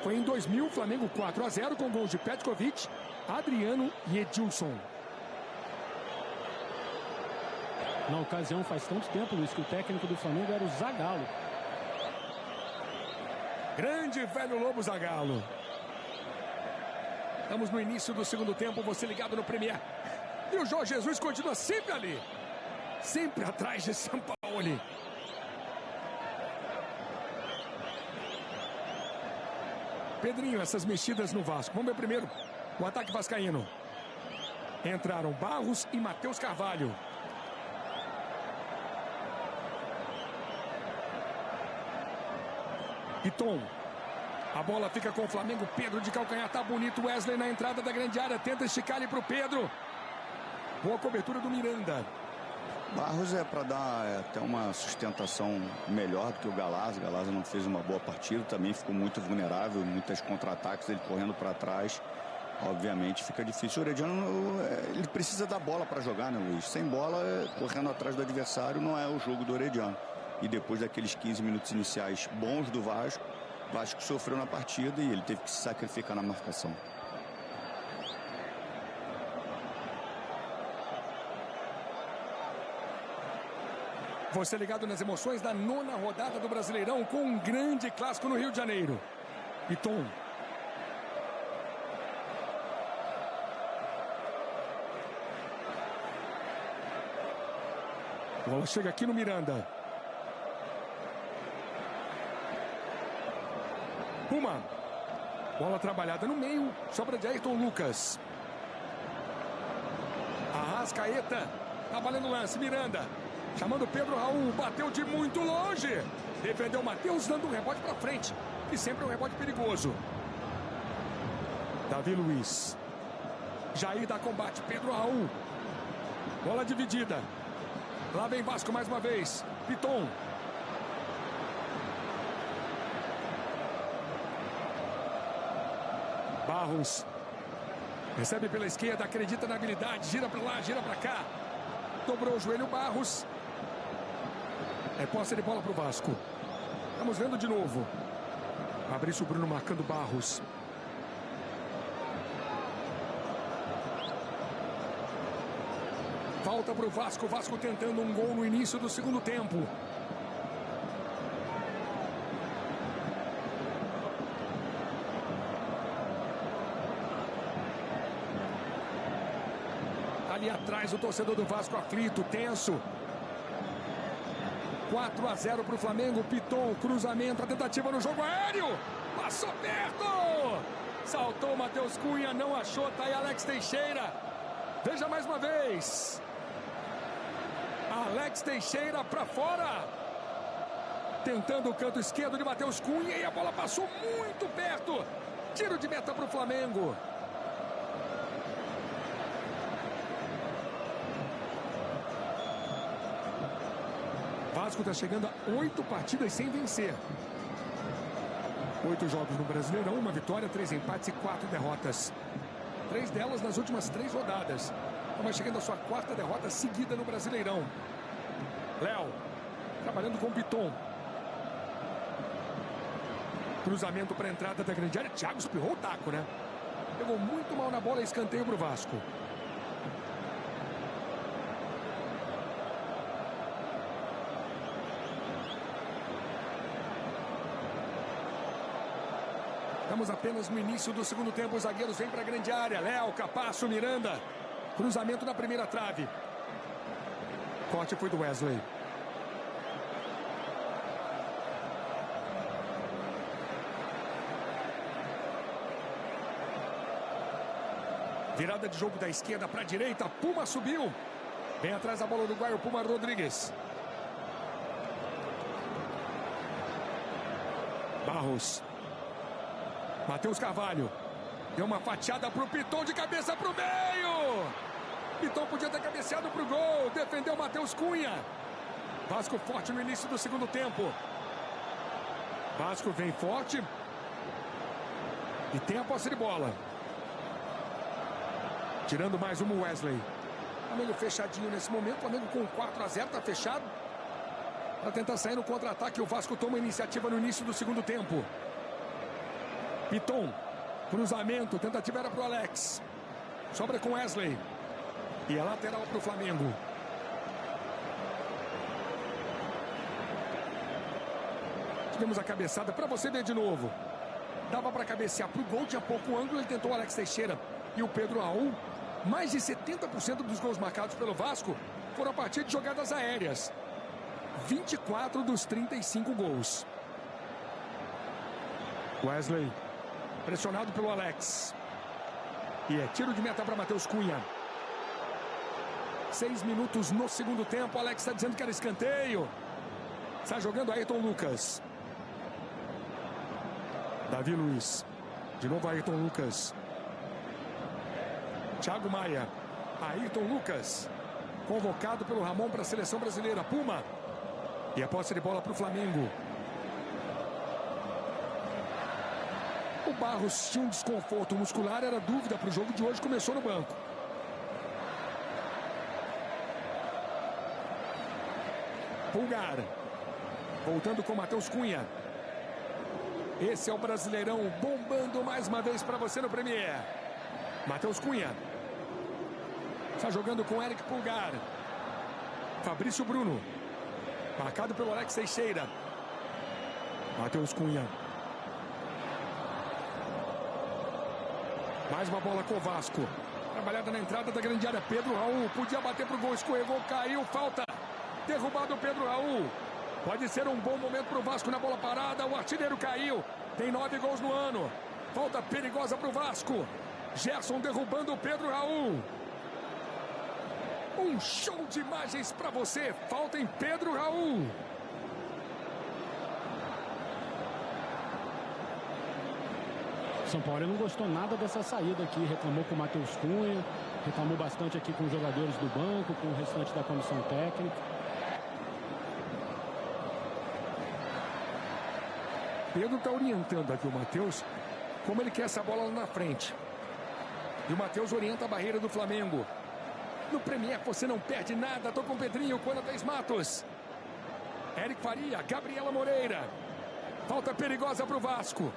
Foi em 2000, o Flamengo 4-0 com gols de Petkovic, Adriano e Edilson. Na ocasião, faz tanto tempo, Luiz, que o técnico do Flamengo era o Zagallo. Grande velho Lobo Zagallo. Estamos no início do segundo tempo, você ligado no Premier. E o Jorge Jesus continua sempre ali. Sempre atrás de Sampaoli. Pedrinho, essas mexidas no Vasco. Vamos ver primeiro o ataque vascaíno. Entraram Barros e Matheus Carvalho. Piton. A bola fica com o Flamengo. Pedro de calcanhar, tá bonito. Wesley na entrada da grande área. Tenta esticar ali pro Pedro. Boa cobertura do Miranda. Barros é para dar até uma sustentação melhor do que o Galarza. O Galarza não fez uma boa partida, também ficou muito vulnerável, muitas contra-ataques, ele correndo para trás. Obviamente fica difícil. O Orediano, ele precisa da bola para jogar, né, Luiz? Sem bola, correndo atrás do adversário, não é o jogo do Orediano. E depois daqueles 15 minutos iniciais bons do Vasco, o Vasco sofreu na partida e ele teve que se sacrificar na marcação. Você ligado nas emoções da 9ª rodada do Brasileirão com um grande clássico no Rio de Janeiro. Piton. A bola chega aqui no Miranda. Puma. Bola trabalhada no meio. Sobra de Ayrton Lucas. Arrascaeta. Trabalhando o lance. Miranda. Chamando Pedro Raul, bateu de muito longe. Defendeu o Matheus, dando um rebote para frente. E sempre um rebote perigoso. Davi Luiz. Jair dá combate, Pedro Raul. Bola dividida. Lá vem Vasco mais uma vez. Piton. Barros. Recebe pela esquerda, acredita na habilidade. Gira para lá, gira para cá. Dobrou o joelho Barros. É posse de bola para o Vasco. Estamos vendo de novo. Fabrício Bruno marcando Barros. Volta para o Vasco. Vasco tentando um gol no início do segundo tempo. Ali atrás o torcedor do Vasco aflito, tenso. 4-0 para o Flamengo. Piton, cruzamento, a tentativa no jogo aéreo. Passou perto. Saltou Matheus Cunha, não achou. Tá aí Alex Teixeira. Veja mais uma vez. Alex Teixeira para fora. Tentando o canto esquerdo de Matheus Cunha e a bola passou muito perto. Tiro de meta para o Flamengo. Vasco está chegando a 8 partidas sem vencer. 8 jogos no Brasileirão, 1 vitória, 3 empates e 4 derrotas. 3 delas nas últimas 3 rodadas. Vai chegando a sua 4ª derrota seguida no Brasileirão. Léo, trabalhando com o Piton. Cruzamento para a entrada da grande área. Thiago espirrou o taco, né? Pegou muito mal na bola, escanteio para o Vasco. Estamos apenas no início do segundo tempo. Os zagueiros vêm para a grande área. Léo, Capasso, Miranda. Cruzamento na primeira trave. Corte foi do Wesley. Virada de jogo da esquerda para a direita. Puma subiu. Vem atrás da bola do uruguaio, Puma Rodrigues. Barros. Matheus Carvalho. Deu uma fatiada para o Piton, de cabeça para o meio. Piton podia ter cabeceado para o gol. Defendeu Matheus Cunha. Vasco forte no início do segundo tempo. Vasco vem forte. E tem a posse de bola. Tirando mais uma, Wesley. Flamengo fechadinho nesse momento. Flamengo com 4-0, está fechado. Para tentar sair no contra-ataque, o Vasco toma a iniciativa no início do segundo tempo. Piton, cruzamento, tentativa era para o Alex. Sobra com Wesley. E a lateral para o Flamengo. Tivemos a cabeçada para você ver de novo. Dava para cabecear para o gol, tinha pouco ângulo, ele tentou o Alex Teixeira e o Pedro Raul. Mais de 70% dos gols marcados pelo Vasco foram a partir de jogadas aéreas. 24 dos 35 gols. Wesley, pressionado pelo Alex. E é tiro de meta para Matheus Cunha. 6 minutos no segundo tempo. Alex está dizendo que era escanteio. Está jogando Ayrton Lucas. Davi Luiz. De novo Ayrton Lucas. Thiago Maia. Ayrton Lucas. Convocado pelo Ramon para a seleção brasileira. Puma. E a posse de bola para o Flamengo. O Barros tinha um desconforto muscular, era dúvida para o jogo de hoje, começou no banco. Pulgar. Voltando com Matheus Cunha. Esse é o Brasileirão bombando mais uma vez para você no Premier. Matheus Cunha. Está jogando com Eric Pulgar. Fabrício Bruno. Marcado pelo Alex Teixeira. Matheus Cunha. Mais uma bola com o Vasco. Trabalhada na entrada da grande área. Pedro Raul podia bater para o gol. Escorregou, caiu. Falta. Derrubado o Pedro Raul. Pode ser um bom momento para o Vasco na bola parada. O artilheiro caiu. Tem 9 gols no ano. Falta perigosa para o Vasco. Gerson derrubando o Pedro Raul. Um show de imagens para você. Falta em Pedro Raul. São Paulo não gostou nada dessa saída aqui. Reclamou com o Matheus Cunha. Reclamou bastante aqui com os jogadores do banco, com o restante da comissão técnica. Pedro está orientando aqui o Matheus como ele quer essa bola lá na frente. E o Matheus orienta a barreira do Flamengo. No Premier você não perde nada. Tô com o Pedrinho, Conatas Matos. Eric Faria, Gabriela Moreira. Falta perigosa para o Vasco.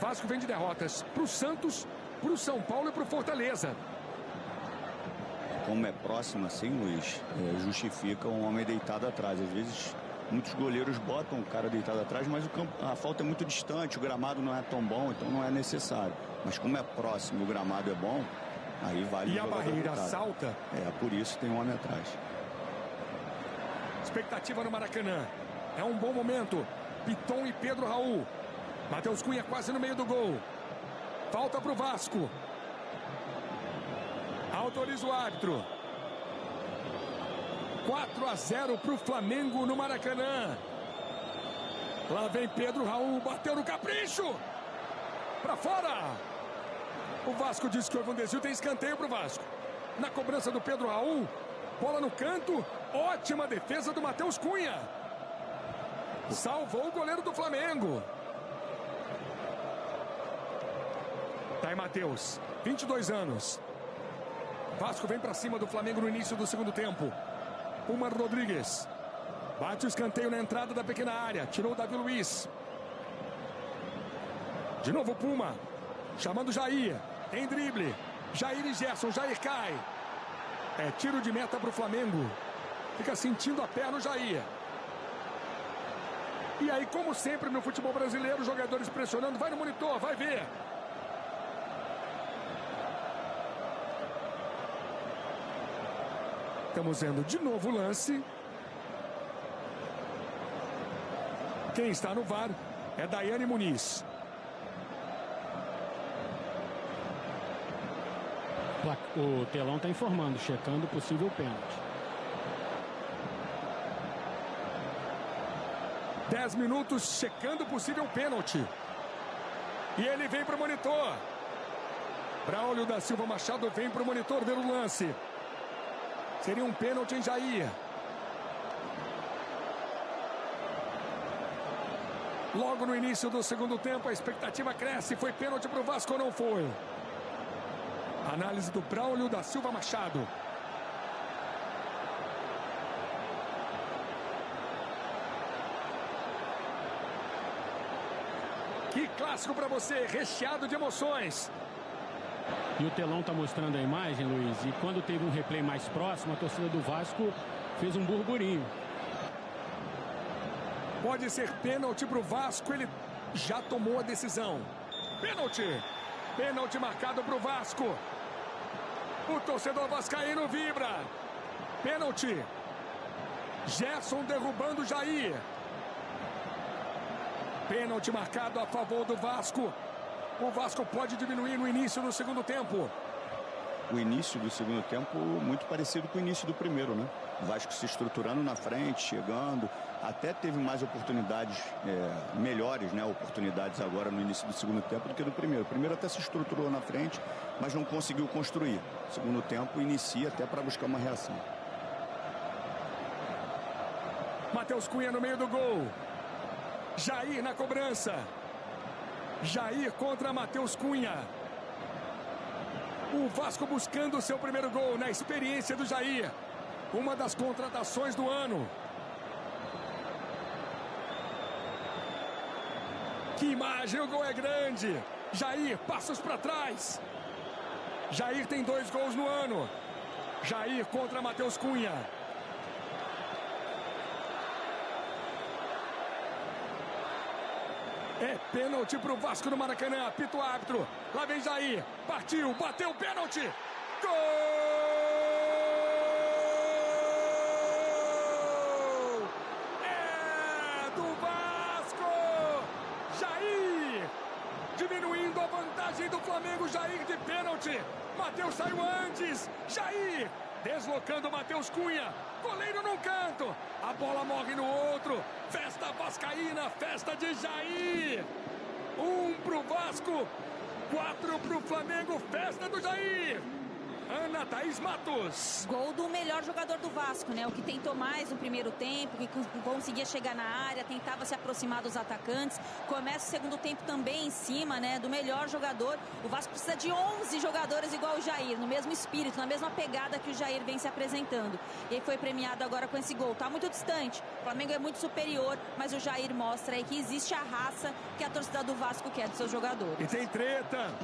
Vasco vem de derrotas para o Santos, para o São Paulo e para o Fortaleza. Como é próximo assim, Luiz, justifica um homem deitado atrás. Às vezes muitos goleiros botam o cara deitado atrás, mas a falta é muito distante, o gramado não é tão bom, então não é necessário. Mas como é próximo e o gramado é bom, aí vale. E a barreira salta. Por isso tem um homem atrás. Expectativa no Maracanã. É um bom momento. Piton e Pedro Raul. Matheus Cunha quase no meio do gol. Falta para o Vasco. Autoriza o árbitro. 4-0 para o Flamengo no Maracanã. Lá vem Pedro Raul, bateu no capricho. Para fora. O Vasco disse que houve um desvio, tem escanteio para o Vasco. Na cobrança do Pedro Raul, bola no canto, ótima defesa do Matheus Cunha. Salvou o goleiro do Flamengo. Tá aí Matheus, 22 anos. Vasco vem para cima do Flamengo no início do segundo tempo. Puma Rodrigues. Bate o escanteio na entrada da pequena área. Tirou o Davi Luiz. De novo Puma. Chamando Jair. Tem drible. Jair e Gerson. Jair cai. É tiro de meta para o Flamengo. Fica sentindo a perna o Jair. E aí, como sempre no futebol brasileiro, os jogadores pressionando. Vai no monitor, vai ver. Estamos vendo de novo o lance. Quem está no VAR é Daiane Muniz. O telão está informando, checando o possível pênalti. 10 minutos checando o possível pênalti. E ele vem para o monitor. Braulio da Silva Machado vem para o monitor ver o lance. Seria um pênalti em Jair. Logo no início do segundo tempo, a expectativa cresce. Foi pênalti para o Vasco ou não foi? Análise do Braulio da Silva Machado. Que clássico para você, recheado de emoções. E o telão está mostrando a imagem, Luiz, e quando teve um replay mais próximo, a torcida do Vasco fez um burburinho. Pode ser pênalti para o Vasco, ele já tomou a decisão. Pênalti! Pênalti marcado para o Vasco. O torcedor vascaíno vibra. Pênalti. Gerson derrubando Jair. Pênalti marcado a favor do Vasco. O Vasco pode diminuir no início do segundo tempo. O início do segundo tempo muito parecido com o início do primeiro, né? O Vasco se estruturando na frente, chegando. Até teve mais oportunidades, melhores, né? Oportunidades agora no início do segundo tempo do que do primeiro. O primeiro até se estruturou na frente, mas não conseguiu construir. O segundo tempo inicia até para buscar uma reação. Matheus Cunha no meio do gol. Jair na cobrança. Jair contra Matheus Cunha. O Vasco buscando o seu primeiro gol na experiência do Jair. Uma das contratações do ano. Que imagem, o gol é grande. Jair, passos para trás. Jair tem 2 gols no ano. Jair contra Matheus Cunha. É pênalti para o Vasco no Maracanã. Apita o árbitro. Lá vem Jair. Partiu, bateu, pênalti. Gol! É do Vasco! Jair! Diminuindo a vantagem do Flamengo. Jair de pênalti. Matheus saiu antes. Jair! Deslocando Matheus Cunha. Goleiro num canto. A bola morre no outro. Festa vascaína, festa de Jair. 1 pro Vasco, 4 pro Flamengo, festa do Jair. Ana Thaís Matos. Gol do melhor jogador do Vasco, né? O que tentou mais no primeiro tempo, que conseguia chegar na área, tentava se aproximar dos atacantes. Começa o segundo tempo também em cima, né? Do melhor jogador. O Vasco precisa de 11 jogadores igual o Jair, no mesmo espírito, na mesma pegada que o Jair vem se apresentando. E aí foi premiado agora com esse gol. Tá muito distante. O Flamengo é muito superior, mas o Jair mostra aí que existe a raça que a torcida do Vasco quer dos seus jogadores. E tem treta.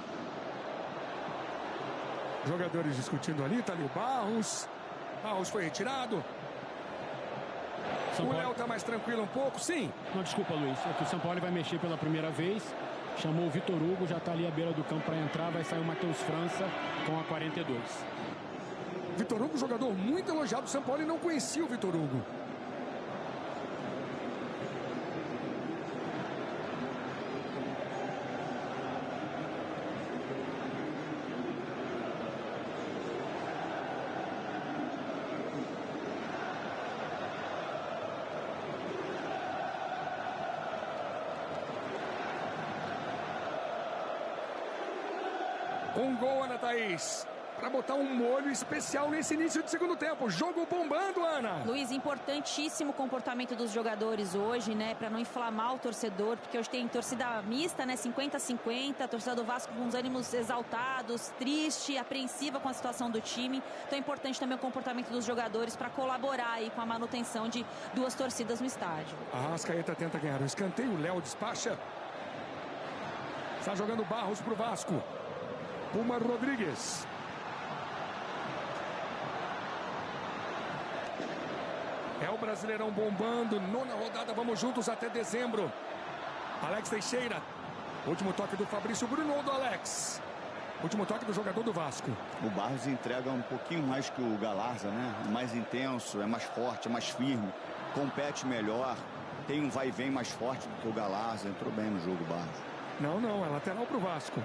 Jogadores discutindo ali, tá ali o Barros. Barros foi retirado. O Léo tá mais tranquilo um pouco, sim. Não, desculpa, Luiz. É que o São Paulo vai mexer pela primeira vez. Chamou o Vitor Hugo, já tá ali à beira do campo para entrar. Vai sair o Matheus França com a 42. Vitor Hugo, jogador muito elogiado do São Paulo, e não conhecia o Vitor Hugo. Um gol, Ana Thaís, para botar um molho especial nesse início de segundo tempo. Jogo bombando, Ana. Luiz, importantíssimo o comportamento dos jogadores hoje, né? Para não inflamar o torcedor, porque hoje tem torcida mista, né? 50-50, a torcida do Vasco com os ânimos exaltados, triste, apreensiva com a situação do time. Então é importante também o comportamento dos jogadores para colaborar aí com a manutenção de duas torcidas no estádio. Arrascaeta tenta ganhar o escanteio, o Léo despacha. Está jogando Barros pro Vasco. Puma Rodrigues. É o Brasileirão bombando, 9ª rodada, vamos juntos até dezembro. Alex Teixeira, último toque do Fabrício Bruno ou do Alex? Último toque do jogador do Vasco. O Barros entrega um pouquinho mais que o Galarza, né? Mais intenso, é mais forte, é mais firme, compete melhor, tem um vai e vem mais forte do que o Galarza. Entrou bem no jogo o Barros. Não, é lateral pro Vasco.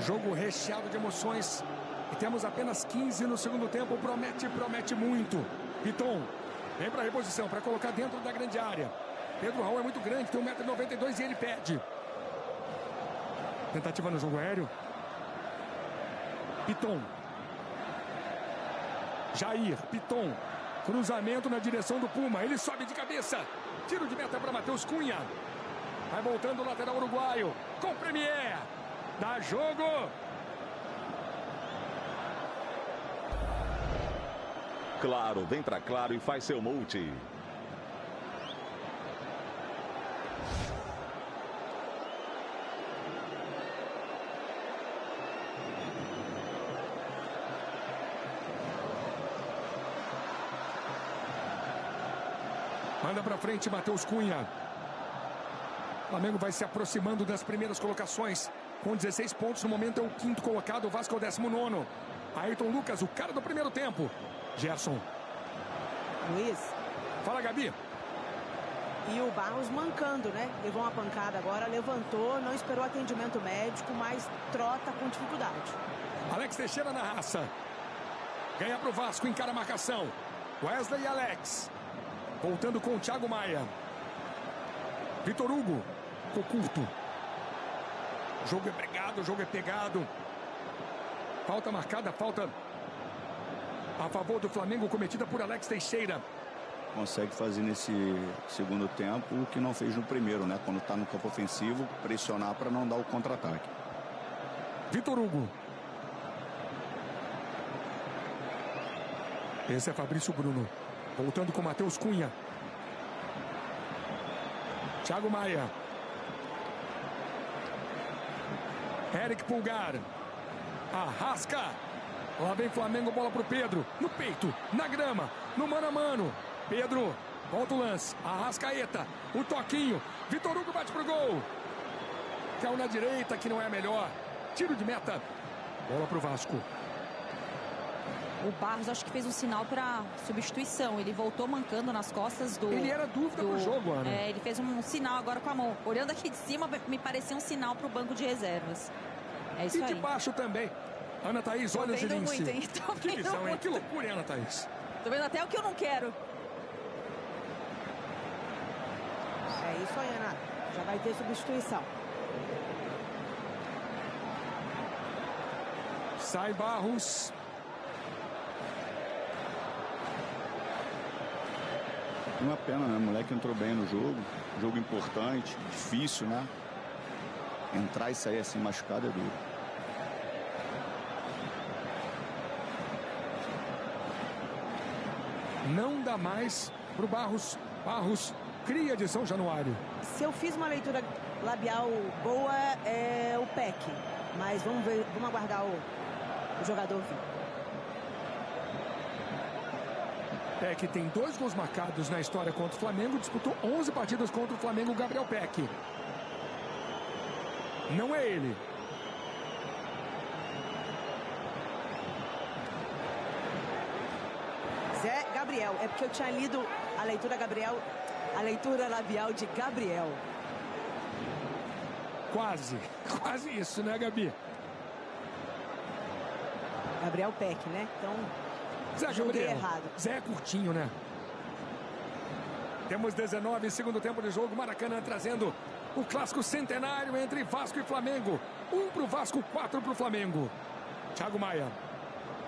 Jogo recheado de emoções. E temos apenas 15 no segundo tempo. Promete muito. Piton vem para a reposição, para colocar dentro da grande área. Pedro Raul é muito grande, tem 1,92 m e ele pede. Tentativa no jogo aéreo. Piton. Jair, Piton. Cruzamento na direção do Puma. Ele sobe de cabeça. Tiro de meta para Matheus Cunha. Vai voltando o lateral uruguaio. Com Premier. Dá jogo. Claro, vem pra Claro e faz seu multi. Manda pra frente, Matheus Cunha. O Flamengo vai se aproximando das primeiras colocações. Com 16 pontos, no momento é o 5º colocado, o Vasco é o 19º. Ayrton Lucas, o cara do primeiro tempo. Gerson. Luiz. Fala, Gabi. E o Barros mancando, né? Levou uma pancada agora, levantou, não esperou atendimento médico, mas trota com dificuldade. Alex Teixeira na raça. Ganha pro Vasco, encara a marcação. Wesley e Alex. Voltando com o Thiago Maia. Vitor Hugo. Ficou curto. O jogo é brigado, o jogo é pegado. Falta marcada, falta a favor do Flamengo, cometida por Alex Teixeira. Consegue fazer nesse segundo tempo o que não fez no primeiro, né? Quando está no campo ofensivo, pressionar para não dar o contra-ataque. Vitor Hugo. Esse é Fabrício Bruno. Voltando com Matheus Cunha. Thiago Maia. Eric Pulgar. Arrasca. Lá vem Flamengo, bola pro Pedro. No peito, na grama, no mano a mano. Pedro, volta o lance. Arrascaeta, o toquinho. Vitor Hugo bate pro gol. Caiu na direita, que não é a melhor. Tiro de meta. Bola pro Vasco. O Barros acho que fez um sinal para substituição. Ele voltou mancando nas costas do... Ele era dúvida pro jogo, Ana. É, ele fez um sinal agora com a mão. Olhando aqui de cima, me parecia um sinal pro banco de reservas. É isso aí. E de baixo também. Ana Thaís, olha o Gilinski. Muito, hein? Que visão, hein? Que loucura, hein, Ana Thaís? Tô vendo até o que eu não quero. É isso aí, Ana. Já vai ter substituição. Sai Barros. Uma pena, né? O moleque entrou bem no jogo. Jogo importante, difícil, né? Entrar e sair assim machucado é duro. Não dá mais pro Barros. Barros cria de São Januário. Se eu fiz uma leitura labial boa, é o PEC. Mas vamos ver, vamos aguardar o jogador vir. Peck tem 2 gols marcados na história contra o Flamengo. Disputou 11 partidas contra o Flamengo, Gabriel Peck. Não é ele. Zé Gabriel. É porque eu tinha lido a leitura labial de Gabriel. Quase isso, né, Gabi? Gabriel Peck, né? Então, Zé joguei Gabriel. errado. Zé é curtinho, né? Temos 19 segundo tempo de jogo. Maracanã trazendo o clássico centenário entre Vasco e Flamengo. 1 pro Vasco, 4 pro Flamengo. Thiago Maia.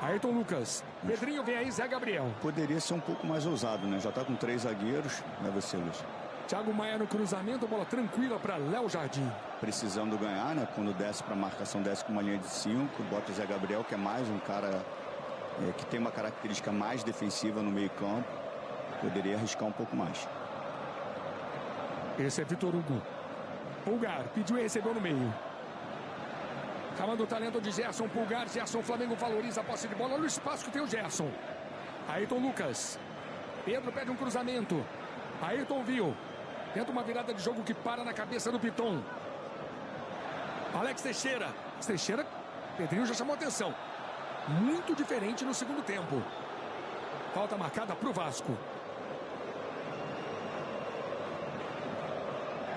Ayrton Lucas. Pedrinho, vem aí, Zé Gabriel. Poderia ser um pouco mais ousado, né? Já tá com 3 zagueiros, né, você, Luiz? Thiago Maia no cruzamento, bola tranquila para Léo Jardim. Precisando ganhar, né? Quando desce para marcação, desce com uma linha de 5. Bota o Zé Gabriel, que é mais um cara que tem uma característica mais defensiva no meio campo. Poderia arriscar um pouco mais. Esse é Vitor Hugo. Pulgar, pediu e recebeu no meio. Chamando o talento de Gerson. Pulgar, Gerson, Flamengo valoriza a posse de bola. Olha o espaço que tem o Gerson. Ayrton Lucas. Pedro pede um cruzamento. Ayrton viu. Tenta uma virada de jogo que para na cabeça do Piton. Alex Teixeira. Teixeira, Pedrinho já chamou atenção. Muito diferente no segundo tempo. Falta marcada para o Vasco.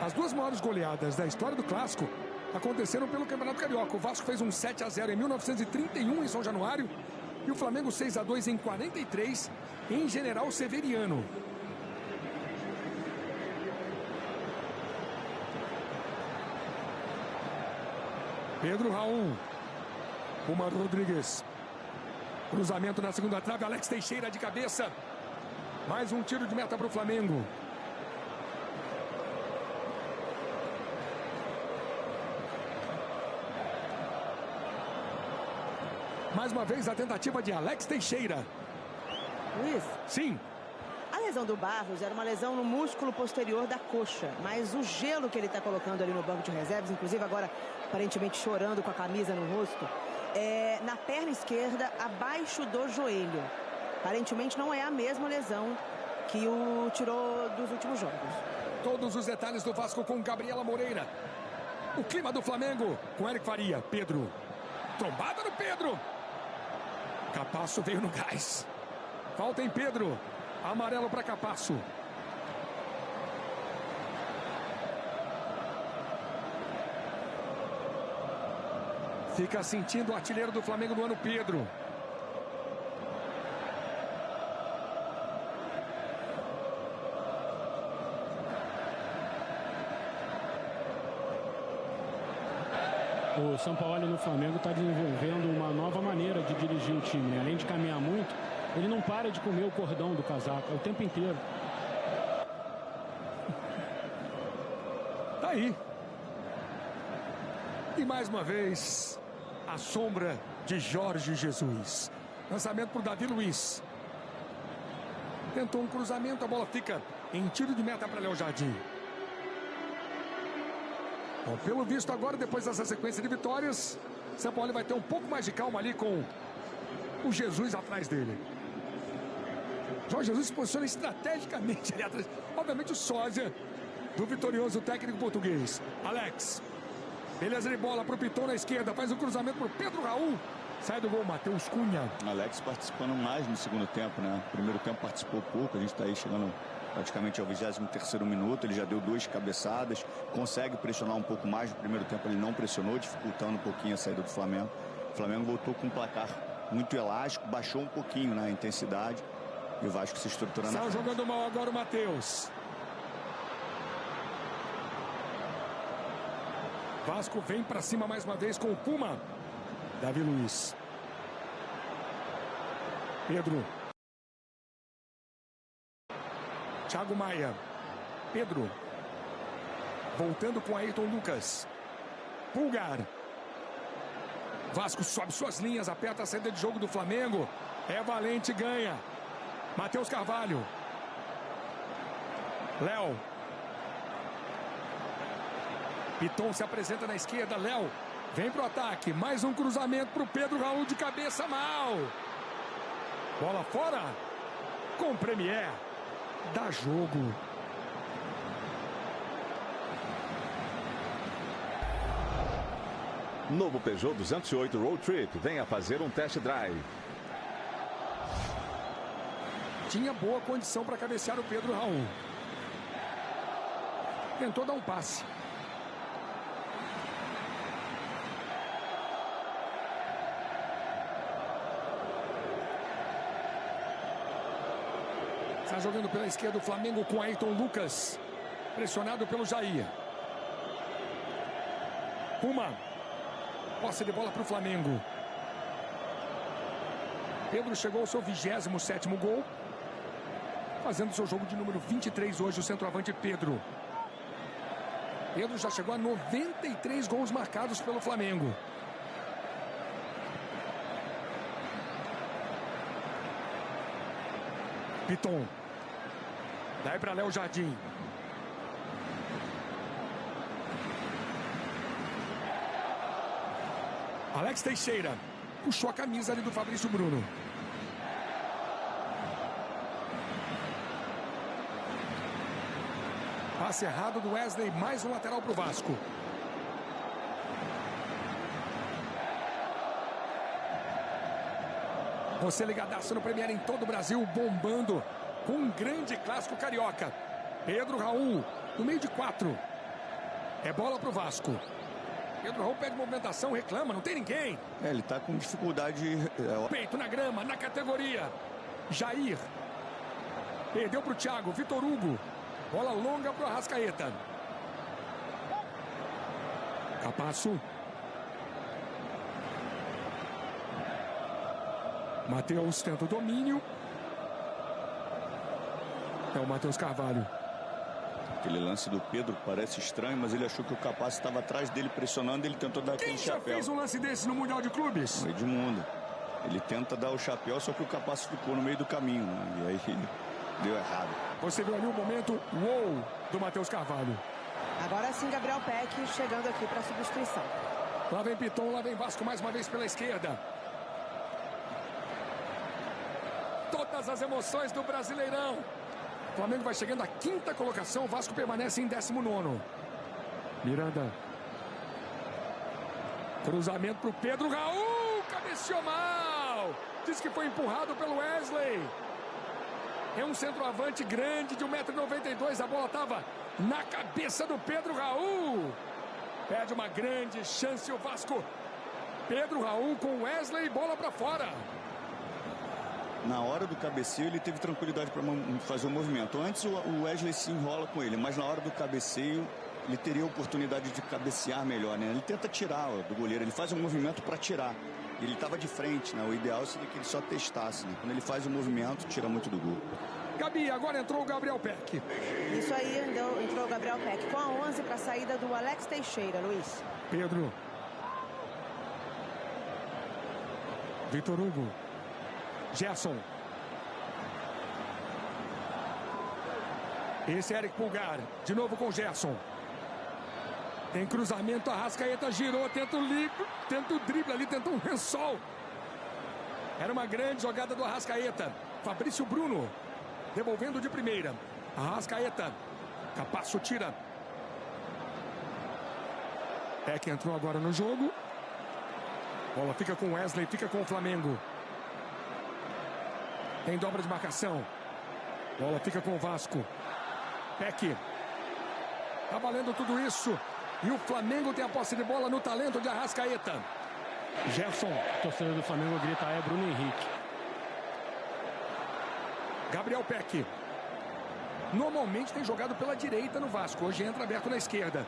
As duas maiores goleadas da história do Clássico aconteceram pelo Campeonato Carioca. O Vasco fez um 7-0 em 1931 em São Januário e o Flamengo 6-2 em 43 em General Severiano. Pedro Raul. Omar Rodrigues. Cruzamento na segunda trave. Alex Teixeira de cabeça. Mais um tiro de meta para o Flamengo. Mais uma vez a tentativa de Alex Teixeira. Luiz? Sim. A lesão do Barros era uma lesão no músculo posterior da coxa, mas o gelo que ele está colocando ali no banco de reservas, inclusive agora aparentemente chorando com a camisa no rosto, é na perna esquerda abaixo do joelho. Aparentemente não é a mesma lesão que o tirou dos últimos jogos. Todos os detalhes do Vasco com Gabriela Moreira. O clima do Flamengo com Eric Faria. Pedro. Trombada no Pedro. Capasso veio no gás. Falta em Pedro. Amarelo para Capasso. Fica sentindo o artilheiro do Flamengo no ano, Pedro. O Sampaoli no Flamengo está desenvolvendo uma nova maneira de dirigir o time, né? Além de caminhar muito, ele não para de comer o cordão do casaco, o tempo inteiro. Tá aí. E mais uma vez, a sombra de Jorge Jesus. Lançamento para o Davi Luiz. Tentou um cruzamento, a bola fica em tiro de meta para Léo Jardim. Bom, pelo visto agora, depois dessa sequência de vitórias, São Paulo vai ter um pouco mais de calma ali com o Jesus atrás dele. Jorge Jesus se posiciona estrategicamente ali atrás. Obviamente o sósia do vitorioso técnico português. Alex. Beleza de bola para o Piton na esquerda. Faz um cruzamento para o Pedro Raul. Sai do gol, Matheus Cunha. Alex participando mais no segundo tempo, né? Primeiro tempo participou pouco. A gente está aí chegando praticamente ao 23º minuto. Ele já deu 2 cabeçadas. Consegue pressionar um pouco mais. No primeiro tempo ele não pressionou, dificultando um pouquinho a saída do Flamengo. O Flamengo voltou com um placar muito elástico. Baixou um pouquinho, né, a intensidade. E o Vasco se estruturando. Está jogando mal agora o Matheus. Vasco vem para cima mais uma vez com o Puma. Davi Luiz. Pedro. Thiago Maia. Pedro. Voltando com Ayrton Lucas. Pulgar. Vasco sobe suas linhas, aperta a saída de jogo do Flamengo. É valente, ganha. Matheus Carvalho. Léo. Piton se apresenta na esquerda. Léo vem pro ataque. Mais um cruzamento pro Pedro Raul de cabeça, mal. Bola fora. Com Premier. Dá jogo. Novo Peugeot 208 Road Trip. Venha fazer um test drive. Tinha boa condição para cabecear o Pedro Raul. Tentou dar um passe. Está jogando pela esquerda o Flamengo com Ayrton Lucas. Pressionado pelo Jair. Puma. Posse de bola para o Flamengo. Pedro chegou ao seu 27º gol. Fazendo seu jogo de número 23 hoje, o centroavante Pedro. Pedro já chegou a 93 gols marcados pelo Flamengo. Piton. Daí para Léo Jardim. Alex Teixeira. Puxou a camisa ali do Fabrício Bruno. Passe errado do Wesley. Mais um lateral para o Vasco. Você ligadaço no Premier em todo o Brasil, bombando com um grande clássico carioca. Pedro Raul, no meio de 4. É bola pro Vasco. Pedro Raul pede movimentação, reclama, não tem ninguém. Ele tá com dificuldade. Peito na grama, na categoria. Jair. Perdeu pro Thiago, Vitor Hugo. Bola longa pro Arrascaeta. Capasso. Matheus tenta o domínio. É o Matheus Carvalho. Aquele lance do Pedro parece estranho, mas ele achou que o Capasso estava atrás dele pressionando, ele tentou dar aquele chapéu. Quem já fez um lance desse no Mundial de Clubes? No Edmundo. Ele tenta dar o chapéu, só que o Capasso ficou no meio do caminho, né? E aí deu errado. Você viu ali o momento uou do Matheus Carvalho. Agora sim, Gabriel Peck chegando aqui para substituição. Lá vem Piton, lá vem Vasco mais uma vez pela esquerda. Todas as emoções do Brasileirão. O Flamengo vai chegando à 5ª colocação, o Vasco permanece em 19º. Miranda. Cruzamento para o Pedro Raul, cabeceou mal. Diz que foi empurrado pelo Wesley. É um centroavante grande de 1,92 m. A bola estava na cabeça do Pedro Raul. Perde uma grande chance o Vasco. Pedro Raul com Wesley, bola para fora. Na hora do cabeceio ele teve tranquilidade para fazer o movimento. Antes o Wesley se enrola com ele, mas na hora do cabeceio ele teria a oportunidade de cabecear melhor, né? Ele tenta tirar do goleiro, ele faz um movimento para tirar. Ele estava de frente, né? O ideal seria que ele só testasse, né? Quando ele faz o movimento, tira muito do gol. Gabi, agora entrou o Gabriel Peck. Isso aí, entrou o Gabriel Peck com a 11 para a saída do Alex Teixeira, Luiz. Pedro. Vitor Hugo. Gerson. Esse é Eric Pulgar. De novo com Gerson. Tem cruzamento, Arrascaeta girou, tenta o drible ali, tenta um lençol. Era uma grande jogada do Arrascaeta. Fabrício Bruno. Devolvendo de primeira. Arrascaeta. Capasso tira. Peck entrou agora no jogo. Bola fica com Wesley, fica com o Flamengo. Tem dobra de marcação. Bola fica com o Vasco. Peck. Tá valendo tudo isso. E o Flamengo tem a posse de bola no talento de Arrascaeta. Gerson. Torcedor do Flamengo grita, é Bruno Henrique. Gabriel Peck. Normalmente tem jogado pela direita no Vasco. Hoje entra aberto na esquerda.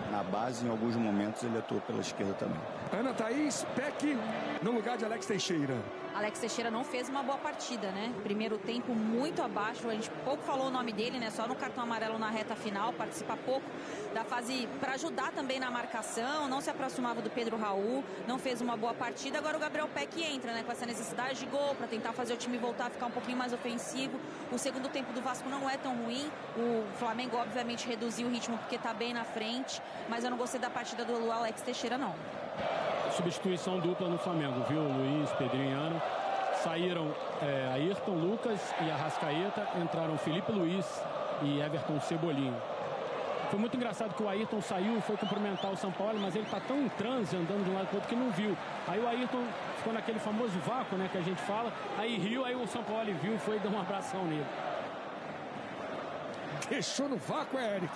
Na base, em alguns momentos, ele atuou pela esquerda também. Ana Thaís, Peck no lugar de Alex Teixeira. Alex Teixeira não fez uma boa partida, né? Primeiro tempo muito abaixo, a gente pouco falou o nome dele, né? Só no cartão amarelo na reta final, participa pouco da fase para ajudar também na marcação, não se aproximava do Pedro Raul, não fez uma boa partida. Agora o Gabriel Peck entra, né? Com essa necessidade de gol para tentar fazer o time voltar a ficar um pouquinho mais ofensivo. O segundo tempo do Vasco não é tão ruim. O Flamengo obviamente reduziu o ritmo porque tá bem na frente, mas eu não gostei da partida do Alex Teixeira, não. Substituição dupla no Flamengo, viu, Luiz, Pedrinho e Ana? Saíram Ayrton Lucas e Arrascaeta, entraram Felipe Luiz e Everton Cebolinha. Foi muito engraçado que o Ayrton saiu e foi cumprimentar o São Paulo, mas ele tá tão em transe, andando de um lado para o outro, que não viu. Aí o Ayrton ficou naquele famoso vácuo, né, que a gente fala, aí riu, aí o São Paulo viu, foi dar um abração nele. Deixou no vácuo, Eric.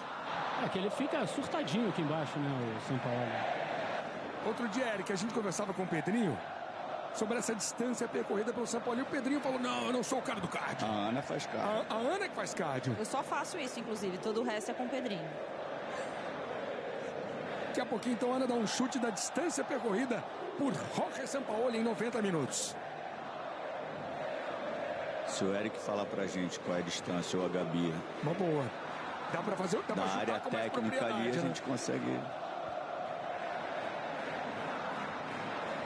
É que ele fica surtadinho aqui embaixo, né, o São Paulo. Outro dia, Eric, a gente conversava com o Pedrinho sobre essa distância percorrida pelo São Paulo. E o Pedrinho falou, não, eu não sou o cara do cardio. A Ana faz cardio. A Ana que faz cardio. Eu só faço isso, inclusive. Todo o resto é com o Pedrinho. Daqui a pouquinho, então, a Ana dá um chute da distância percorrida por Jorge Sampaoli em 90 minutos. Se o Eric falar pra gente qual é a distância ou a Gabi. Uma boa. Dá pra fazer da área técnica ali, a gente consegue.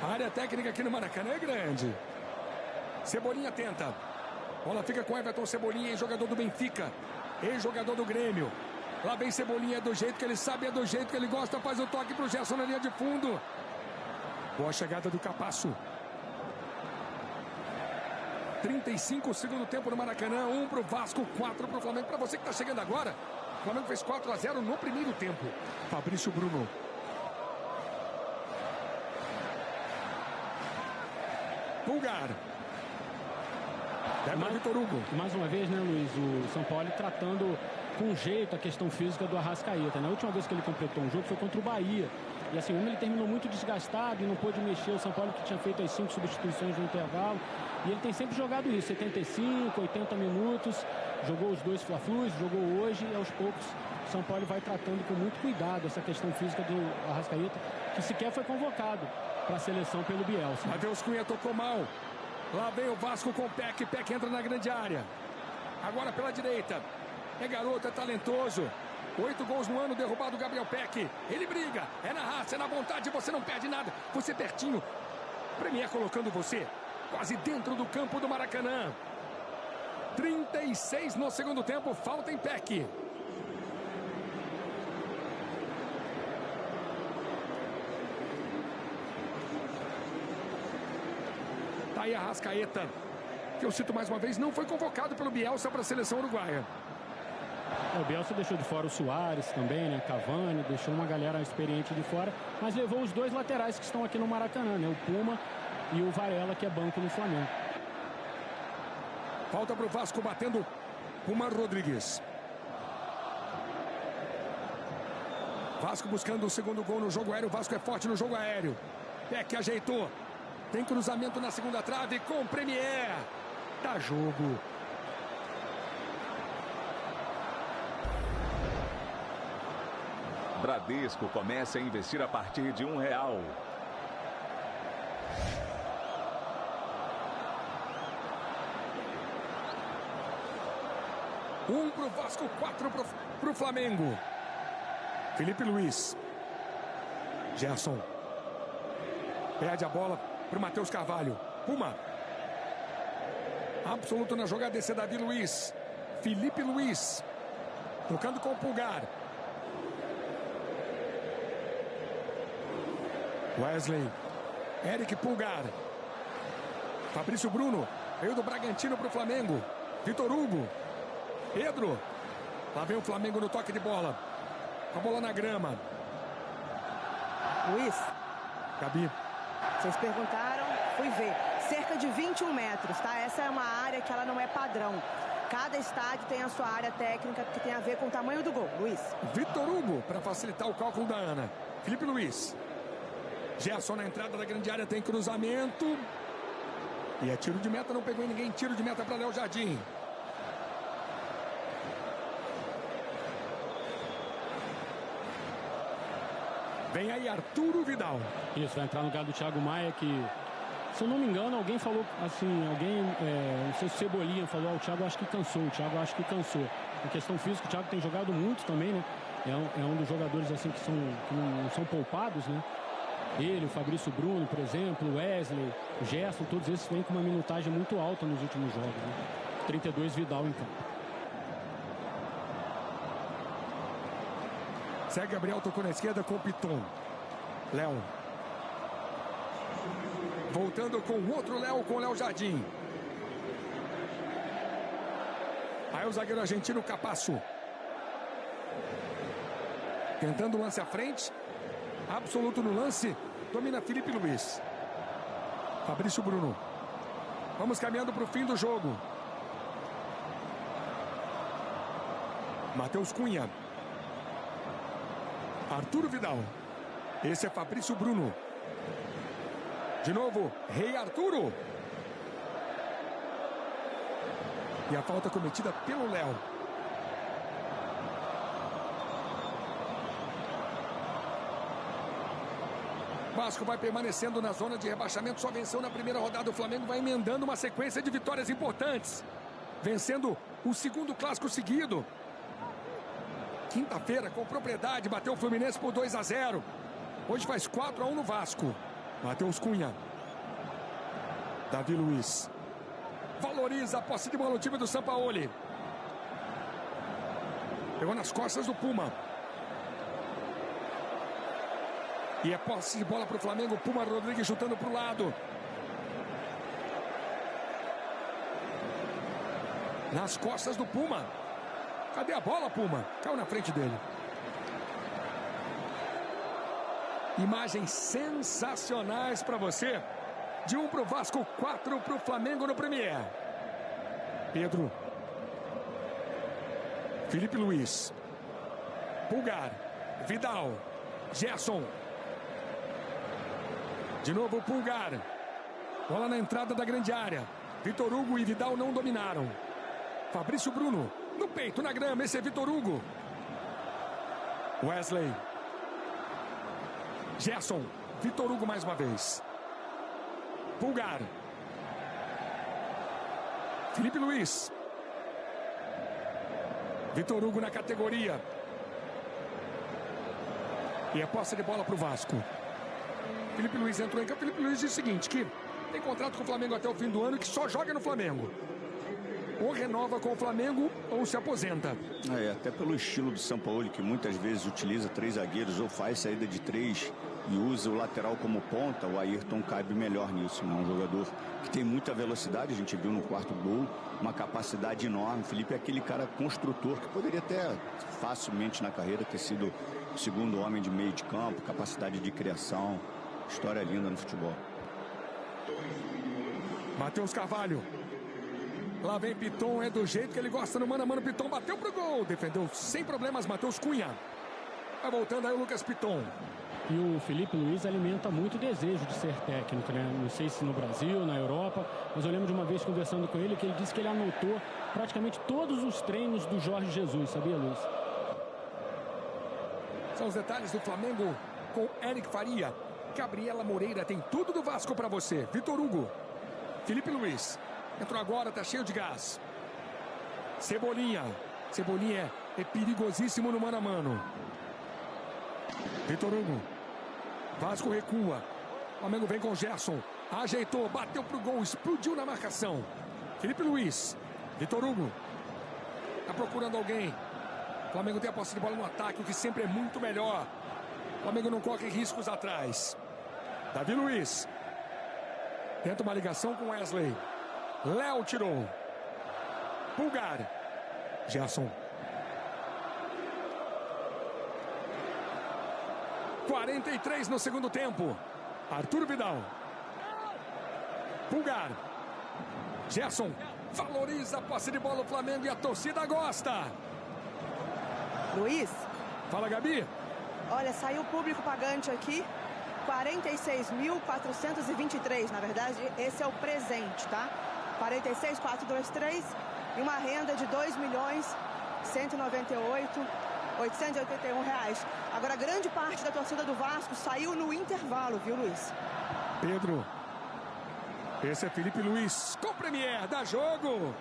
A área técnica aqui no Maracanã é grande. Cebolinha tenta. Bola fica com Everton Cebolinha, ex-jogador do Benfica, ex-jogador do Grêmio. Lá vem Cebolinha, do jeito que ele sabe, é do jeito que ele gosta, faz o toque pro Gerson na linha de fundo. Boa chegada do Capasso. 35 segundo tempo no Maracanã, 1 pro Vasco, 4 pro Flamengo. Para você que tá chegando agora, o Flamengo fez 4-0 no primeiro tempo. Fabrício Bruno. Pulgar. Vitor Hugo. Mais uma vez, né, Luiz, o São Paulo tratando com jeito a questão física do Arrascaeta. Na última vez que ele completou um jogo foi contra o Bahia. E assim, ele terminou muito desgastado e não pôde mexer. O São Paulo que tinha feito as 5 substituições no intervalo. E ele tem sempre jogado isso, 75, 80 minutos. Jogou os 2 Fla-Flus, jogou hoje e aos poucos o São Paulo vai tratando com muito cuidado essa questão física do Arrascaeta, que sequer foi convocado para a seleção pelo Bielsa. Matheus Cunha tocou mal. Lá vem o Vasco com o Peck. Peck entra na grande área. Agora pela direita. É garoto, é talentoso. 8 gols no ano, derrubado o Gabriel Peck. Ele briga, é na raça, é na vontade, você não perde nada. Você pertinho. Premier colocando você quase dentro do campo do Maracanã. 36 no segundo tempo, falta em Peck. Tá aí a Arrascaeta, que eu cito mais uma vez, não foi convocado pelo Bielsa para a seleção uruguaia. O Bielsa deixou de fora o Soares também, né? Cavani, deixou uma galera experiente de fora, mas levou os 2 laterais que estão aqui no Maracanã, né? O Puma e o Varela, que é banco no Flamengo. Falta para o Vasco batendo Puma Rodrigues. Vasco buscando o segundo gol no jogo aéreo. O Vasco é forte no jogo aéreo. Peck ajeitou. Tem cruzamento na segunda trave com Premier. Dá jogo. Bradesco começa a investir a partir de R$1. Um pro Vasco, 4 pro Flamengo. Felipe Luiz. Gerson. Perde a bola pro Matheus Carvalho. Puma. Absoluto na jogada, esse é Davi Luiz. Felipe Luiz. Tocando com o Pulgar. Wesley. Eric Pulgar. Fabrício Bruno. Veio do Bragantino pro Flamengo. Vitor Hugo. Pedro. Lá vem o Flamengo no toque de bola. Com a bola na grama. Luiz. Gabi. Vocês perguntaram, fui ver. Cerca de 21 metros, tá? Essa é uma área que ela não é padrão. Cada estádio tem a sua área técnica que tem a ver com o tamanho do gol. Luiz. Vitor Hugo, para facilitar o cálculo da Ana. Felipe Luiz. Gerson na entrada da grande área, tem cruzamento. E é tiro de meta, não pegou em ninguém. Tiro de meta para Léo Jardim. Vem aí Arturo Vidal. Isso, vai entrar no lugar do Thiago Maia, que, se eu não me engano, alguém falou assim, não sei se o Cebolinha falou, o Thiago acho que cansou, Em questão física, o Thiago tem jogado muito também, né? É um dos jogadores assim que não são poupados, né? Ele, o Fabrício Bruno, por exemplo, o Wesley, o Gerson, todos esses vêm com uma minutagem muito alta nos últimos jogos, né? 32 Vidal em campo. Segue Gabriel, tocou na esquerda com o Piton. Léo. Voltando com o outro Léo, com o Léo Jardim. Aí o zagueiro argentino Capasso. Tentando o lance à frente. Absoluto no lance. Domina Felipe Luiz. Fabrício Bruno. Vamos caminhando para o fim do jogo. Matheus Cunha. Arturo Vidal. Esse é Fabrício Bruno. De novo, Rei Arturo. E a falta cometida pelo Léo. Vasco vai permanecendo na zona de rebaixamento, só venceu na primeira rodada. O Flamengo vai emendando uma sequência de vitórias importantes, vencendo o segundo clássico seguido. Quinta-feira, com propriedade, bateu o Fluminense por 2-0. Hoje faz 4-1 no Vasco. Matheus Cunha. Davi Luiz. Valoriza a posse de bola o time do Sampaoli. Pegou nas costas do Puma. E é posse de bola para o Flamengo. Puma Rodrigues chutando para o lado. Nas costas do Puma. Cadê a bola, Puma? Caiu na frente dele. Imagens sensacionais para você. De 1 para o Vasco, 4 para o Flamengo no Premier. Pedro. Felipe Luiz. Pulgar. Vidal. Gerson. De novo o Pulgar. Bola na entrada da grande área. Vitor Hugo e Vidal não dominaram. Fabrício Bruno. No peito, na grama. Esse é Vitor Hugo. Wesley. Gerson. Vitor Hugo mais uma vez. Pulgar. Felipe Luiz. Vitor Hugo na categoria. E a posse de bola para o Vasco. Felipe Luiz entrou em campo. Felipe Luiz diz o seguinte, que tem contrato com o Flamengo até o fim do ano e que só joga no Flamengo. Ou renova com o Flamengo ou se aposenta. Até pelo estilo do Sampaoli, que muitas vezes utiliza 3 zagueiros ou faz saída de 3 e usa o lateral como ponta, o Ayrton cabe melhor nisso, né? Um jogador que tem muita velocidade, a gente viu no quarto gol, uma capacidade enorme. O Felipe é aquele cara construtor que poderia até facilmente na carreira ter sido o segundo homem de meio de campo, capacidade de criação, história linda no futebol. Matheus Carvalho. Lá vem Piton, é do jeito que ele gosta no mano a mano. Piton bateu pro gol, defendeu sem problemas Matheus Cunha. Vai voltando aí o Lucas Piton. E o Felipe Luiz alimenta muito o desejo de ser técnico, né? Não sei se no Brasil, na Europa, mas eu lembro de uma vez conversando com ele que ele disse que ele anotou praticamente todos os treinos do Jorge Jesus, sabia, Luiz? São os detalhes do Flamengo com Eric Faria. Gabriela Moreira tem tudo do Vasco para você. Vitor Hugo. Felipe Luiz. Entrou agora, tá cheio de gás. Cebolinha. Cebolinha é perigosíssimo no mano a mano. Vitor Hugo. Vasco recua. Flamengo vem com Gerson. Ajeitou, bateu pro gol, explodiu na marcação. Felipe Luiz. Vitor Hugo. Tá procurando alguém. Flamengo tem a posse de bola no ataque, o que sempre é muito melhor. Flamengo não corre riscos atrás. Davi Luiz. Tenta uma ligação com Wesley. Léo tirou. Pulgar. Gerson. 43 no segundo tempo. Arthur Vidal. Pulgar. Gerson. Valoriza a posse de bola o Flamengo e a torcida gosta. Luiz. Fala, Gabi. Olha, saiu o público pagante aqui. 46.423, na verdade, esse é o presente, tá? 46.423 e uma renda de R$2.198.881. Agora, grande parte da torcida do Vasco saiu no intervalo, viu, Luiz? Pedro. Esse é Felipe Luiz, com Premier, dá jogo.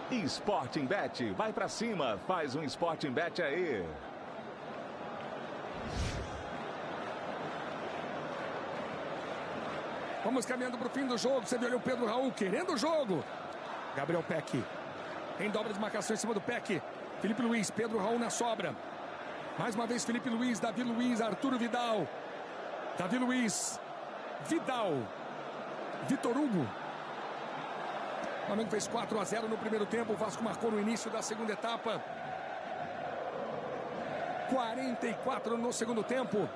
Sporting Bet, vai pra cima, faz um Sporting Bet aí. Vamos caminhando pro fim do jogo, você viu ali o Pedro Raul querendo o jogo. Gabriel Peck, em dobra de marcação em cima do Peck. Felipe Luiz, Pedro Raul na sobra. Mais uma vez Felipe Luiz, Davi Luiz, Arturo Vidal. Davi Luiz, Vidal, Vitor Hugo. O Flamengo fez 4-0 no primeiro tempo. O Vasco marcou no início da segunda etapa. 44 no segundo tempo.